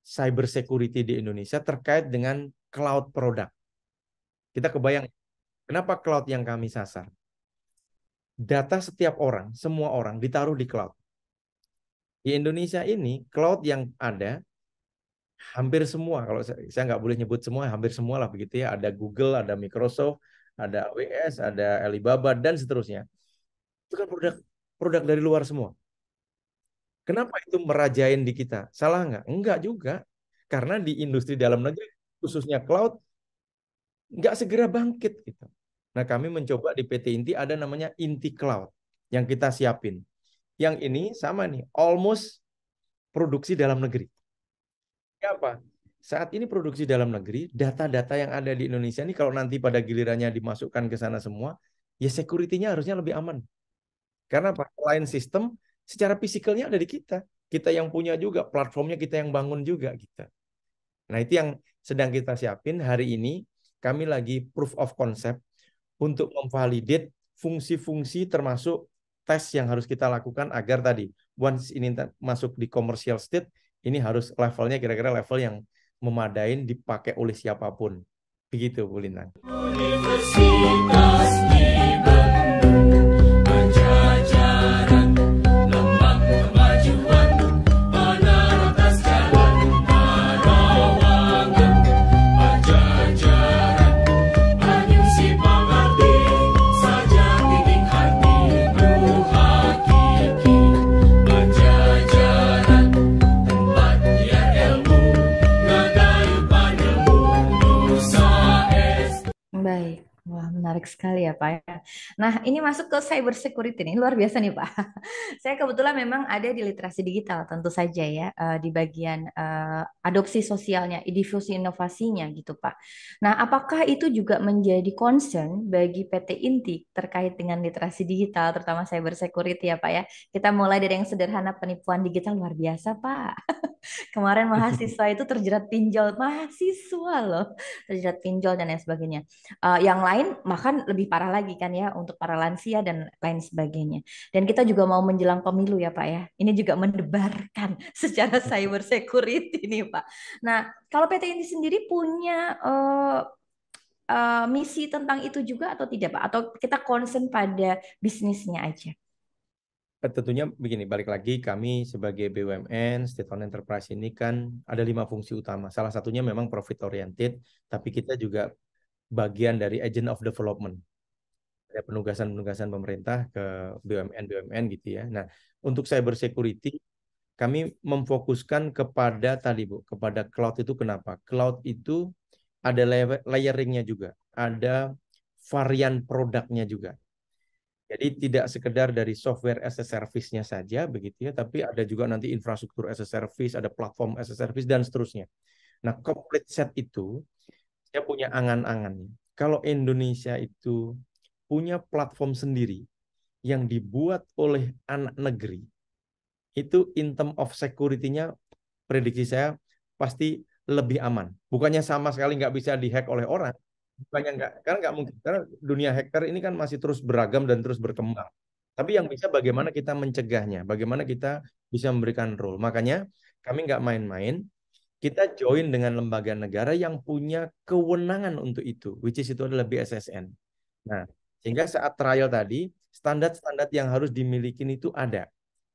cyber security di Indonesia terkait dengan cloud product. Kita kebayang kenapa cloud yang kami sasar? Data setiap orang, semua orang ditaruh di cloud. Di Indonesia ini cloud yang ada hampir semua, kalau saya nggak boleh nyebut semua, hampir semua lah begitu ya. Ada Google, ada Microsoft, ada AWS, ada Alibaba dan seterusnya. Itu kan produk dari luar semua. Kenapa itu merajain di kita? Salah nggak? Enggak juga. Karena di industri dalam negeri, khususnya cloud, nggak segera bangkit gitu. Nah, kami mencoba di PT Inti ada namanya Inti Cloud yang kita siapin. Yang ini sama nih, almost produksi dalam negeri. Apa? Saat ini produksi dalam negeri, data-data yang ada di Indonesia ini kalau nanti pada gilirannya dimasukkan ke sana semua, ya security-nya harusnya lebih aman. Karena apa? Selain sistem, secara fisikalnya ada di kita. Kita yang punya juga, platformnya kita yang bangun juga gitu. Nah, itu yang sedang kita siapin hari ini. Kami lagi proof of concept untuk memvalidate fungsi-fungsi termasuk tes yang harus kita lakukan agar tadi once ini masuk di commercial state, ini harus levelnya kira-kira level yang memadain dipakai oleh siapapun. Begitu, Bu Lintang. Universitas di Bandung, Pajajaran, lambang kemajuan, menara atas jalan Parawangan. Pajajaran, Manyun si pengerti, saja titik hati nu hakiki. Pajajaran, tempat biar ilmu, ngadayu panemu nusa es. Baik. Wah, menarik sekali ya Pak ya. Nah, ini masuk ke cyber security nih, luar biasa nih Pak. Saya kebetulan memang ada di literasi digital tentu saja ya, di bagian adopsi sosialnya, diffusi inovasinya gitu Pak. Nah, apakah itu juga menjadi concern bagi PT Inti terkait dengan literasi digital, terutama cyber security ya Pak ya? Kita mulai dari yang sederhana, penipuan digital luar biasa Pak. Kemarin mahasiswa itu terjerat pinjol, mahasiswa loh, terjerat pinjol dan lain sebagainya. Yang lain bahkan lebih parah lagi kan ya untuk para lansia dan lain sebagainya. Dan kita juga mau menjelang pemilu ya Pak ya. Ini juga mendebarkan secara cyber security nih Pak. Nah, kalau PT Inti sendiri punya misi tentang itu juga atau tidak Pak? Atau kita concern pada bisnisnya aja? Tentunya begini, balik lagi kami sebagai BUMN, State-owned Enterprise ini kan ada 5 fungsi utama. Salah satunya memang profit oriented, tapi kita juga bagian dari agent of development. Ada penugasan-penugasan pemerintah ke BUMN-BUMN gitu ya. Nah, untuk cyber security, kami memfokuskan kepada tadi Bu, kepada cloud itu kenapa? Cloud itu ada layering-nya juga. Ada varian produknya juga. Jadi tidak sekedar dari software as a service-nya saja begitu ya, tapi ada juga nanti infrastruktur as a service, ada platform as a service dan seterusnya. Nah, complete set itu saya punya angan-angannya. Kalau Indonesia itu punya platform sendiri yang dibuat oleh anak negeri, itu in term of security-nya prediksi saya pasti lebih aman. Bukannya sama sekali nggak bisa dihack oleh orang, bukannya nggak, karena nggak mungkin. Karena dunia hacker ini kan masih terus beragam dan terus berkembang. Tapi yang bisa bagaimana kita mencegahnya, bagaimana kita bisa memberikan role. Makanya kami nggak main-main, kita join dengan lembaga negara yang punya kewenangan untuk itu, which is itu adalah BSSN. Nah, sehingga saat trial tadi, standar-standar yang harus dimiliki itu ada.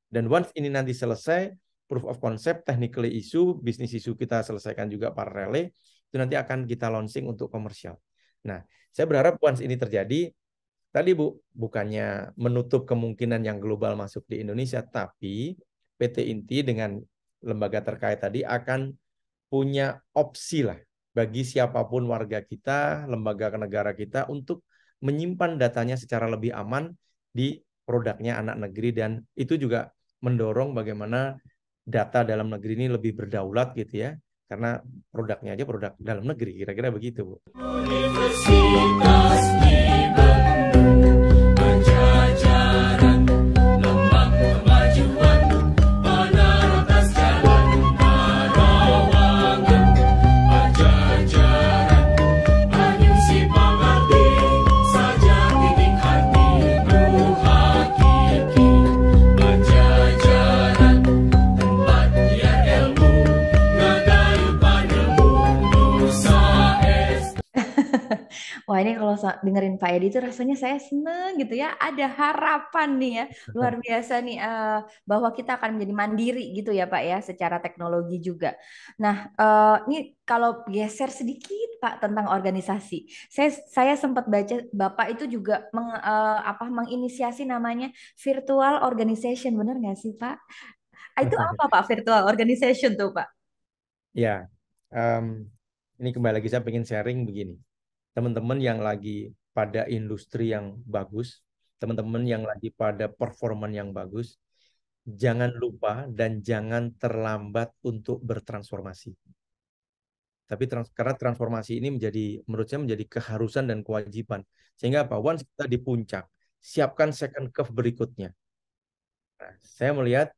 Dan once ini nanti selesai, proof of concept, technically issue, bisnis issue kita selesaikan juga paralel, itu nanti akan kita launching untuk komersial. Nah, saya berharap once ini terjadi, tadi Bu, bukannya menutup kemungkinan yang global masuk di Indonesia, tapi PT Inti dengan lembaga terkait tadi akan punya opsi lah bagi siapapun warga kita, lembaga negara kita untuk menyimpan datanya secara lebih aman di produknya anak negeri, dan itu juga mendorong bagaimana data dalam negeri ini lebih berdaulat gitu ya, karena produknya aja produk dalam negeri, kira-kira begitu Bu. Universitas di Bandung, Pajajaran, lambang kemajuan, panaratas jalan Parawangan, Pajajaran, Anyusi Pangarti, saja titik hati nu hakiki, Pajajaran, tempat biar ilmu, ngadayu panemu, Nusa es. Wah, ini kalau dengerin Pak Edi itu rasanya saya seneng gitu ya. Ada harapan nih ya, luar biasa nih bahwa kita akan menjadi mandiri gitu ya Pak ya, secara teknologi juga. Nah, ini kalau geser sedikit Pak tentang organisasi, saya sempat baca Bapak itu juga menginisiasi namanya virtual organization, benar nggak sih Pak? Itu apa Pak virtual organization tuh Pak? Ya, ini kembali lagi saya pengen sharing begini. Teman-teman yang lagi pada industri yang bagus, teman-teman yang lagi pada performan yang bagus, jangan lupa dan jangan terlambat untuk bertransformasi. Tapi karena transformasi ini menurut saya menjadi keharusan dan kewajiban. Sehingga apa? Once kita di puncak, siapkan second curve berikutnya. Nah, saya melihat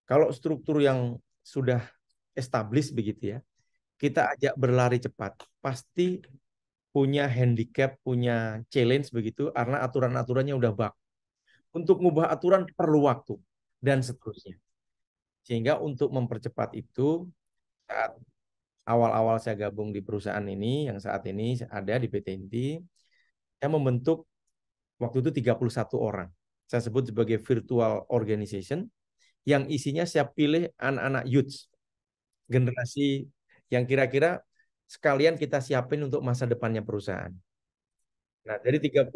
kalau struktur yang sudah established begitu ya, kita ajak berlari cepat, pasti punya handicap, punya challenge begitu, karena aturan-aturannya udah bak. Untuk mengubah aturan perlu waktu, dan seterusnya. Sehingga untuk mempercepat itu, saat awal-awal saya gabung di perusahaan ini, yang saat ini ada di PT Inti, saya membentuk waktu itu 31 orang. Saya sebut sebagai virtual organization, yang isinya saya pilih anak-anak youth, generasi yang kira-kira sekalian kita siapin untuk masa depannya perusahaan. Nah, dari 31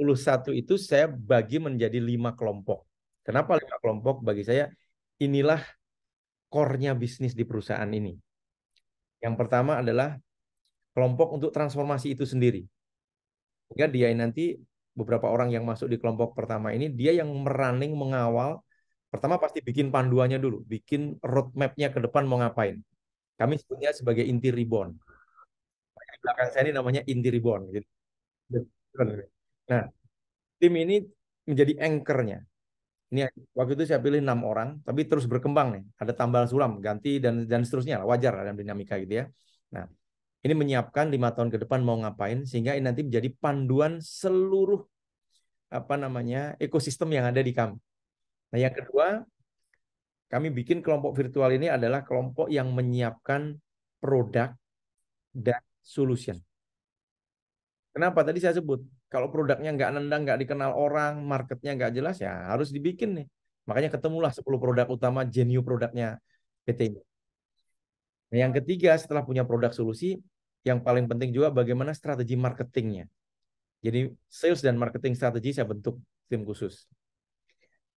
itu saya bagi menjadi 5 kelompok. Kenapa 5 kelompok? Bagi saya, inilah core-nya bisnis di perusahaan ini. Yang pertama adalah kelompok untuk transformasi itu sendiri. Sehingga dia nanti, beberapa orang yang masuk di kelompok pertama ini, dia yang merunning, mengawal. Pertama pasti bikin panduannya dulu, bikin roadmap-nya ke depan mau ngapain. Kami sebutnya sebagai Inti Reborn. Di belakang saya ini namanya Inti Reborn. Gitu. Nah, tim ini menjadi anchor-nya. Ini waktu itu saya pilih 6 orang, tapi terus berkembang nih. Ada tambal sulam, ganti dan seterusnya, wajar dalam dinamika gitu ya. Nah, ini menyiapkan 5 tahun ke depan mau ngapain, sehingga ini nanti menjadi panduan seluruh ekosistem yang ada di kami. Nah, yang kedua, kami bikin kelompok virtual ini adalah kelompok yang menyiapkan produk dan solution. Kenapa? Tadi saya sebut, kalau produknya nggak nendang, nggak dikenal orang, marketnya nggak jelas, ya harus dibikin nih. Makanya ketemulah 10 produk utama, genuine produknya PT ini. Nah, yang ketiga, setelah punya produk solusi, yang paling penting juga bagaimana strategi marketingnya. Jadi sales dan marketing strategi saya bentuk tim khusus.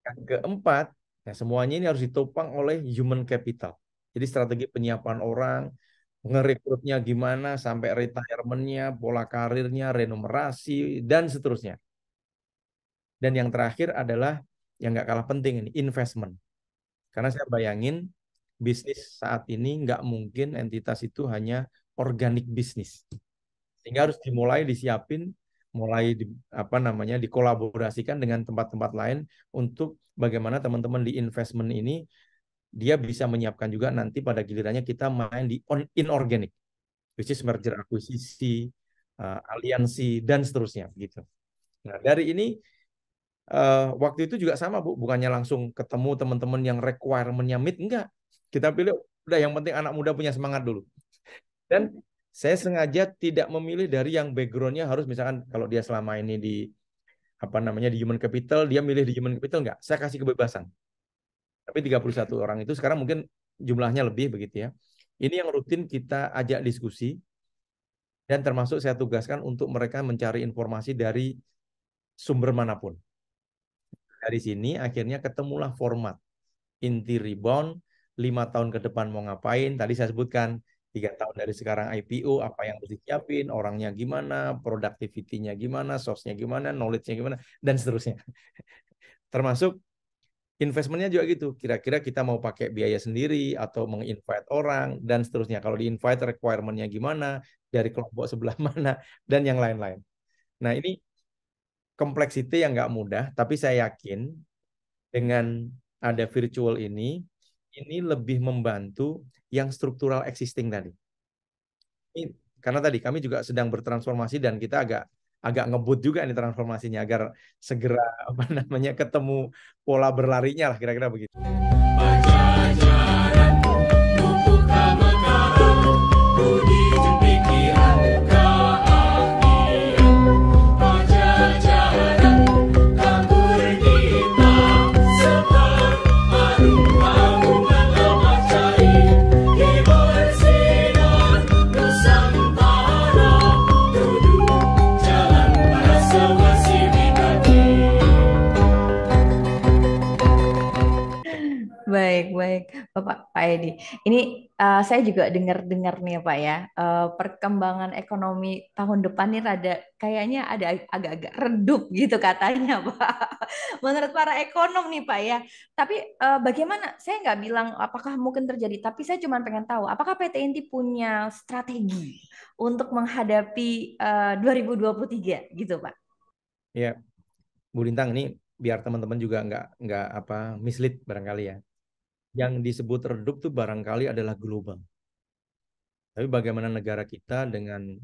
Yang keempat, nah semuanya ini harus ditopang oleh human capital. Jadi strategi penyiapan orang, ngerekrutnya gimana, sampai retirement-nya, pola karirnya, remunerasi, dan seterusnya. Dan yang terakhir adalah yang nggak kalah penting ini, investment. Karena saya bayangin bisnis saat ini nggak mungkin entitas itu hanya organic bisnis. Sehingga harus dimulai disiapin, mulai dikolaborasikan dengan tempat-tempat lain untuk bagaimana teman-teman di investment ini dia bisa menyiapkan juga nanti pada gilirannya kita main di inorganic, which is merger akuisisi, aliansi dan seterusnya begitu. Nah, dari ini waktu itu juga sama Bu, bukannya langsung ketemu teman-teman yang requirement-nya meet, enggak. Kita pilih udah yang penting anak muda punya semangat dulu. Dan saya sengaja tidak memilih dari yang background-nya harus misalkan kalau dia selama ini di di human capital, dia milih di human capital enggak. Saya kasih kebebasan. Tapi 31 orang itu sekarang mungkin jumlahnya lebih begitu ya. Ini yang rutin kita ajak diskusi dan termasuk saya tugaskan untuk mereka mencari informasi dari sumber manapun. Dari sini akhirnya ketemulah format inti rebound 5 tahun ke depan mau ngapain. Tadi saya sebutkan 3 tahun dari sekarang IPO apa yang harus disiapin, orangnya gimana, productivity-nya gimana, source-nya gimana, knowledge-nya gimana, dan seterusnya. Termasuk investmentnya juga gitu. Kira-kira kita mau pakai biaya sendiri atau meng-invite orang dan seterusnya. Kalau di-invite requirement-nya gimana, dari kelompok sebelah mana, dan yang lain-lain. Nah ini kompleksiti yang nggak mudah, tapi saya yakin dengan ada virtual ini lebih membantu yang struktural existing tadi. Karena tadi kami juga sedang bertransformasi dan kita agak ngebut juga ini transformasinya agar segera ketemu pola berlarinya lah kira-kira begitu. Pajajaran, buku kemegahan, budi dan pikiran, keahlian. Pajajaran, kabur kita, seperharum bangunan lemas cair, di bersinar Nusantara, duduk jalan para sewasi bidadi. Baik, Bapak Pak Edi. Ini saya juga dengar-dengar nih Pak ya, perkembangan ekonomi tahun depan ini kayaknya ada agak-agak redup gitu katanya Pak. Menurut para ekonom nih Pak ya. Tapi bagaimana? Saya nggak bilang apakah mungkin terjadi, tapi saya cuma pengen tahu apakah PT Inti punya strategi untuk menghadapi 2023 gitu Pak? Ya, Bu Lintang ini biar teman-teman juga nggak mislead barangkali ya. Yang disebut redup tuh barangkali adalah global. Tapi bagaimana negara kita dengan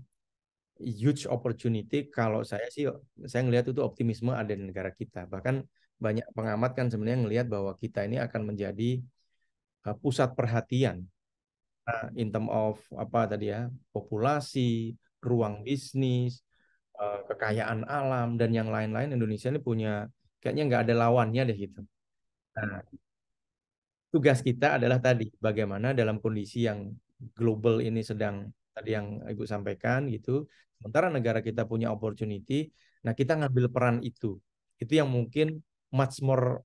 huge opportunity, kalau saya ngelihat itu optimisme ada di negara kita. Bahkan banyak pengamat kan sebenarnya ngelihat bahwa kita ini akan menjadi pusat perhatian. Nah, in term of populasi, ruang bisnis, kekayaan alam dan yang lain-lain, Indonesia ini kayaknya nggak ada lawannya deh gitu. Nah, tugas kita adalah tadi bagaimana dalam kondisi yang global ini sedang tadi yang Ibu sampaikan gitu. Sementara negara kita punya opportunity, nah kita ngambil peran itu. Itu yang mungkin much more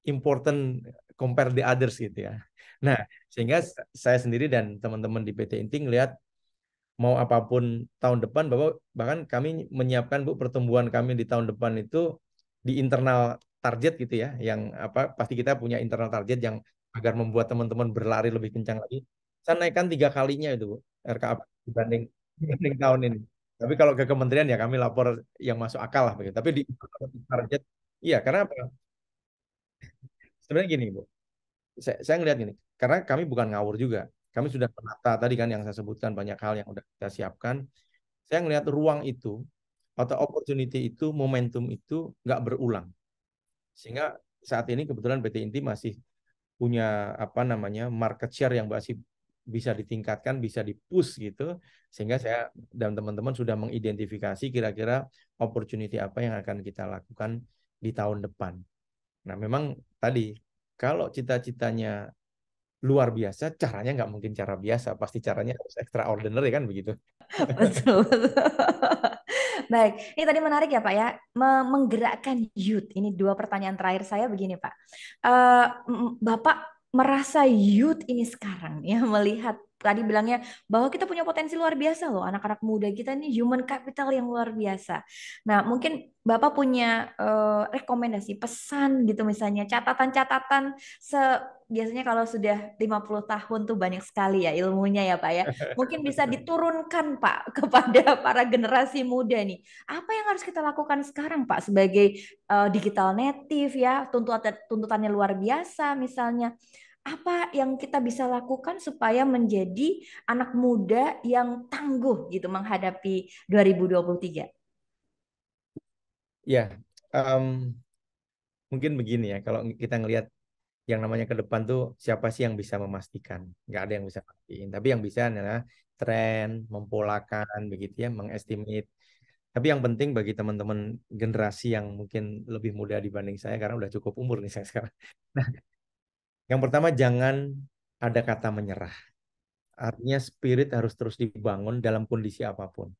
important compare the others gitu ya. Nah, sehingga saya sendiri dan teman-teman di PT Inti ngelihat mau apapun tahun depan, bahkan kami menyiapkan Bu pertumbuhan kami di tahun depan itu di internal target gitu ya, yang pasti kita punya internal target yang agar membuat teman-teman berlari lebih kencang lagi. Saya naikkan 3 kalinya itu Bu, RKAP dibanding tahun ini. Tapi kalau ke kementerian ya kami lapor yang masuk akal lah begitu. Tapi di target, iya karena apa? Sebenarnya gini Bu, saya ngelihat gini, karena kami bukan ngawur juga. Kami sudah menata tadi kan yang saya sebutkan banyak hal yang sudah kita siapkan. Saya ngelihat ruang itu atau opportunity itu, momentum itu nggak berulang. Sehingga saat ini kebetulan PT Inti masih punya market share yang masih bisa ditingkatkan, bisa di-push gitu. Sehingga saya dan teman-teman sudah mengidentifikasi kira-kira opportunity apa yang akan kita lakukan di tahun depan. Nah, memang tadi kalau cita-citanya luar biasa, caranya nggak mungkin cara biasa, pasti caranya harus extraordinary kan begitu. Betul. Baik, ini tadi menarik ya Pak ya, menggerakkan youth. Ini 2 pertanyaan terakhir saya begini Pak. Bapak merasa youth ini sekarang ya melihat tadi bilangnya bahwa kita punya potensi luar biasa loh, anak-anak muda kita ini human capital yang luar biasa. Nah, mungkin Bapak punya rekomendasi, pesan gitu misalnya, catatan-catatan biasanya kalau sudah 50 tahun tuh banyak sekali ya ilmunya ya Pak ya. Mungkin bisa diturunkan Pak kepada para generasi muda nih. Apa yang harus kita lakukan sekarang Pak sebagai digital native ya, tuntutannya luar biasa misalnya. Apa yang kita bisa lakukan supaya menjadi anak muda yang tangguh gitu menghadapi 2023? Ya, mungkin begini ya, kalau kita ngelihat yang namanya ke depan tuh siapa sih yang bisa memastikan? Nggak ada yang bisa pastiin. Tapi yang bisa adalah tren, mempolakan, begitu ya, mengestimate. Tapi yang penting bagi teman-teman generasi yang mungkin lebih muda dibanding saya, karena udah cukup umur nih saya sekarang. Nah, yang pertama jangan ada kata menyerah. Artinya spirit harus terus dibangun dalam kondisi apapun.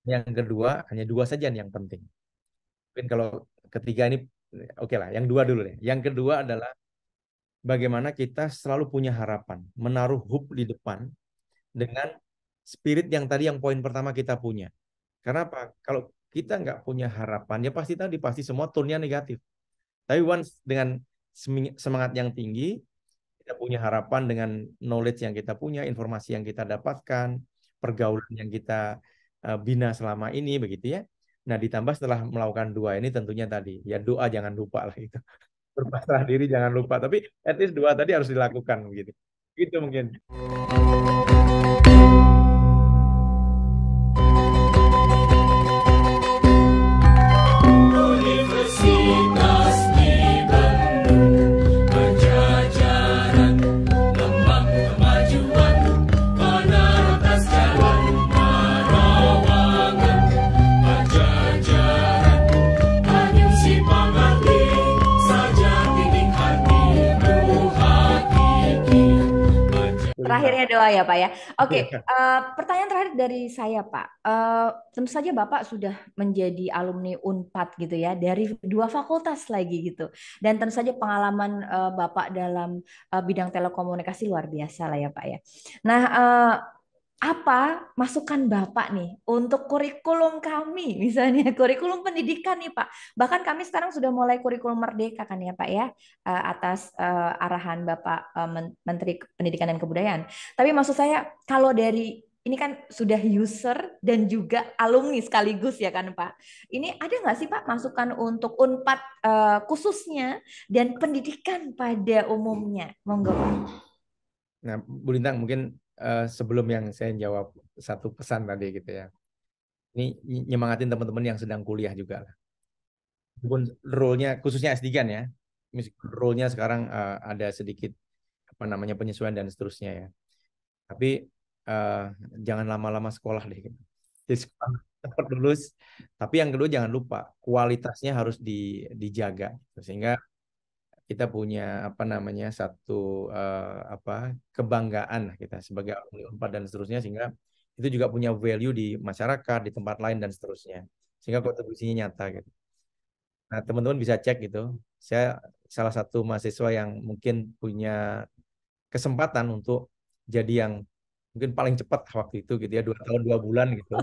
Yang kedua, hanya dua saja nih yang penting. Mungkin kalau ketiga ini, oke lah, yang dua dulu deh. Yang kedua adalah bagaimana kita selalu punya harapan, menaruh hope di depan dengan spirit yang tadi yang poin pertama kita punya. Karena apa? Kalau kita nggak punya harapan, ya pasti semua tone-nya negatif. Tapi once dengan semangat yang tinggi, kita punya harapan dengan knowledge yang kita punya, informasi yang kita dapatkan, pergaulan yang kita bina selama ini, begitu ya. Nah, ditambah setelah melakukan dua ini tentunya tadi, ya doa jangan lupa lah itu. Berpasrah diri jangan lupa, tapi at least dua tadi harus dilakukan begitu. Gitu mungkin. Universitas di Bandung, Pajajaran, lambang kemajuan, menaras jalan Parawangan. Pajajaran, hanyut si pangati, saja titik hati, hakiki. Terakhirnya doa ya Pak ya. Oke, pertanyaan terakhir dari saya Pak. Tentu saja Bapak sudah menjadi alumni Unpad gitu ya, dari dua fakultas lagi gitu. Dan tentu saja pengalaman Bapak dalam bidang telekomunikasi luar biasa lah ya Pak ya. Nah, apa masukan Bapak nih untuk kurikulum kami, misalnya kurikulum pendidikan nih Pak. Bahkan kami sekarang sudah mulai kurikulum merdeka kan ya Pak ya, atas arahan Bapak Menteri Pendidikan dan Kebudayaan. Tapi maksud saya kalau dari ini kan sudah user dan juga alumni sekaligus ya kan Pak. Ini ada nggak sih Pak masukan untuk Unpad khususnya dan pendidikan pada umumnya? Monggo Pak. Nah, Bu Lintang mungkin sebelum yang saya jawab satu pesan tadi gitu ya. Ini nyemangatin teman-teman yang sedang kuliah juga lah. Meskipun role-nya khususnya S3 ya. Meskipun role-nya sekarang ada sedikit apa namanya penyesuaian dan seterusnya ya. Tapi jangan lama-lama sekolah deh gitu. Jadi sekolah cepat lulus. Tapi yang kedua jangan lupa kualitasnya harus dijaga sehingga kita punya apa namanya satu kebanggaan lah kita sebagai alumni Unpad dan seterusnya sehingga itu juga punya value di masyarakat, di tempat lain dan seterusnya sehingga kontribusinya nyata gitu. Nah, teman-teman bisa cek gitu. Saya salah satu mahasiswa yang mungkin punya kesempatan untuk jadi yang mungkin paling cepat waktu itu gitu ya, 2 tahun 2 bulan gitu.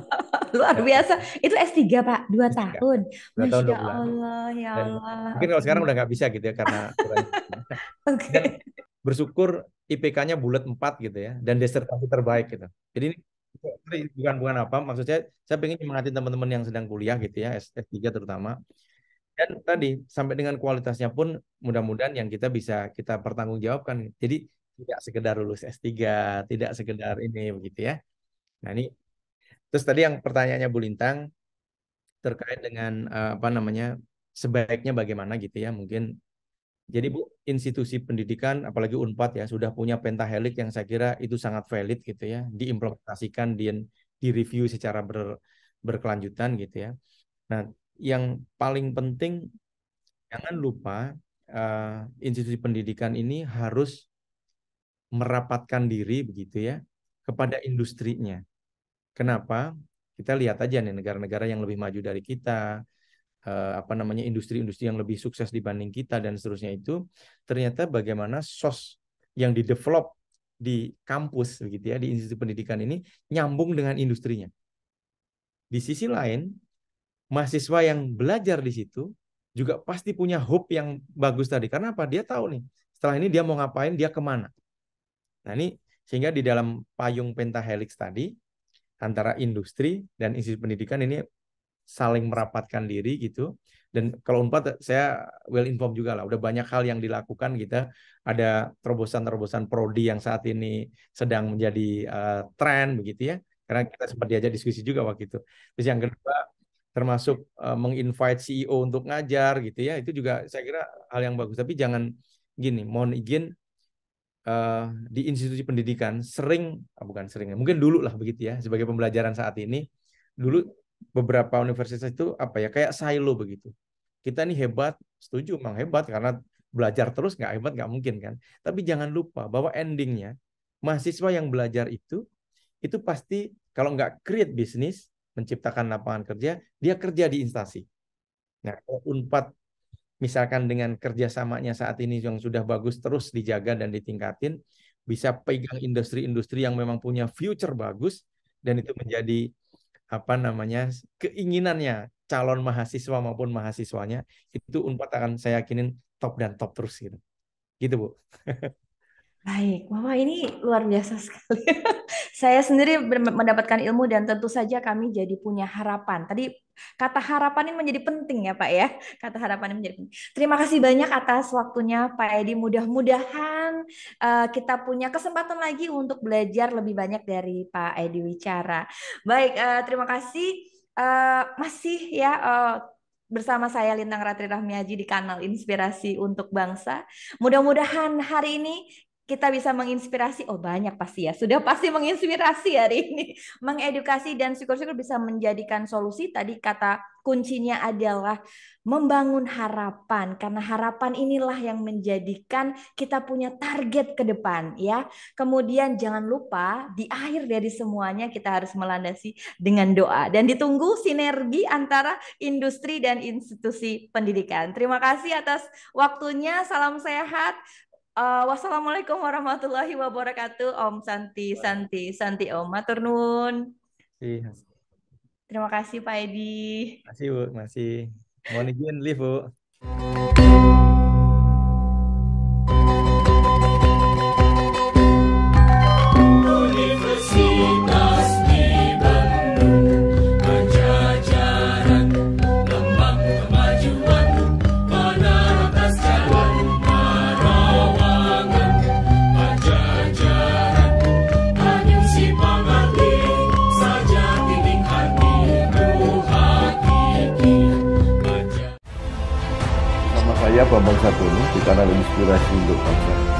Luar biasa. Itu S3 Pak, 2 tahun. 2 tahun 2 Masya bulan. Allah, ya Dan Allah. mungkin kalau sekarang udah nggak bisa gitu ya karena dan bersyukur IPK-nya bulat 4 gitu ya dan disertasi terbaik gitu. Jadi ini bukan apa, maksud saya pengen nyemangatin teman-teman yang sedang kuliah gitu ya, S3 terutama. Dan tadi sampai dengan kualitasnya pun mudah-mudahan yang kita bisa kita pertanggungjawabkan. Jadi tidak sekedar lulus S3, tidak sekedar ini begitu ya. Nah, ini terus tadi yang pertanyaannya Bu Lintang terkait dengan apa namanya sebaiknya bagaimana gitu ya mungkin. Jadi Bu, institusi pendidikan apalagi Unpad ya sudah punya pentahelix yang saya kira itu sangat valid gitu ya, diimplementasikan direview secara berkelanjutan gitu ya. Nah, yang paling penting jangan lupa institusi pendidikan ini harus merapatkan diri begitu ya kepada industrinya. Kenapa? Kita lihat aja nih negara-negara yang lebih maju dari kita, apa namanya industri-industri yang lebih sukses dibanding kita dan seterusnya itu ternyata bagaimana SOS yang didevelop di kampus begitu ya, di institusi pendidikan ini nyambung dengan industrinya. Di sisi lain, mahasiswa yang belajar di situ juga pasti punya hope yang bagus tadi. Karena apa? Dia tahu nih, setelah ini dia mau ngapain, dia kemana. Nah ini sehingga di dalam payung pentahelix tadi, antara industri dan institusi pendidikan ini saling merapatkan diri gitu. Dan kalau Unpad saya well informed juga lah, udah banyak hal yang dilakukan kita. Ada terobosan-terobosan prodi yang saat ini sedang menjadi tren begitu ya. Karena kita sempat diajak diskusi juga waktu itu. Terus yang kedua termasuk menginvite CEO untuk ngajar gitu ya. Itu juga saya kira hal yang bagus. Tapi jangan gini, mohon izin di institusi pendidikan bukan sering, mungkin dulu lah begitu ya, sebagai pembelajaran saat ini. Dulu beberapa universitas itu apa ya, kayak silo begitu. Kita nih hebat, setuju memang hebat karena belajar terus, nggak hebat nggak mungkin kan. Tapi jangan lupa bahwa endingnya mahasiswa yang belajar itu pasti kalau nggak create bisnis, menciptakan lapangan kerja, dia kerja di instansi. Nah, Unpad misalkan dengan kerjasamanya saat ini yang sudah bagus terus dijaga dan ditingkatin, bisa pegang industri-industri yang memang punya future bagus, dan itu menjadi keinginannya calon mahasiswa maupun mahasiswanya, itu Unpad akan saya yakinin top dan top terus gitu. Gitu, Bu. Baik, Bapak ini luar biasa sekali. Saya sendiri mendapatkan ilmu dan tentu saja kami jadi punya harapan. Tadi kata harapan ini menjadi penting ya Pak ya. Kata harapan ini menjadi penting. Terima kasih banyak atas waktunya Pak Edi. Mudah-mudahan kita punya kesempatan lagi untuk belajar lebih banyak dari Pak Edi Wicara. Baik, terima kasih. Masih ya bersama saya Lintang Ratri Rahmiaji di kanal Inspirasi untuk Bangsa. Mudah-mudahan hari ini kita bisa menginspirasi, banyak pasti ya, sudah pasti menginspirasi hari ini, mengedukasi dan syukur-syukur bisa menjadikan solusi. Tadi kata kuncinya adalah membangun harapan, karena harapan inilah yang menjadikan kita punya target ke depan ya. Kemudian jangan lupa di akhir dari semuanya kita harus melandasi dengan doa dan ditunggu sinergi antara industri dan institusi pendidikan. Terima kasih atas waktunya, salam sehat. Wassalamualaikum warahmatullahi wabarakatuh. Om Santi Om. Matur nuwun. Terima kasih Pak Edi. Masih Bu, masih. Mohon izin live Bu. Universitas di Bandung, Pajajaran, lambang kemajuan, menerantas jalan Marawangan. Pajajaran, Raden si Pangarti, saja tining hati hakiki. Nama saya Bambang Satuni di kanal Inspirasi untuk Bangsa.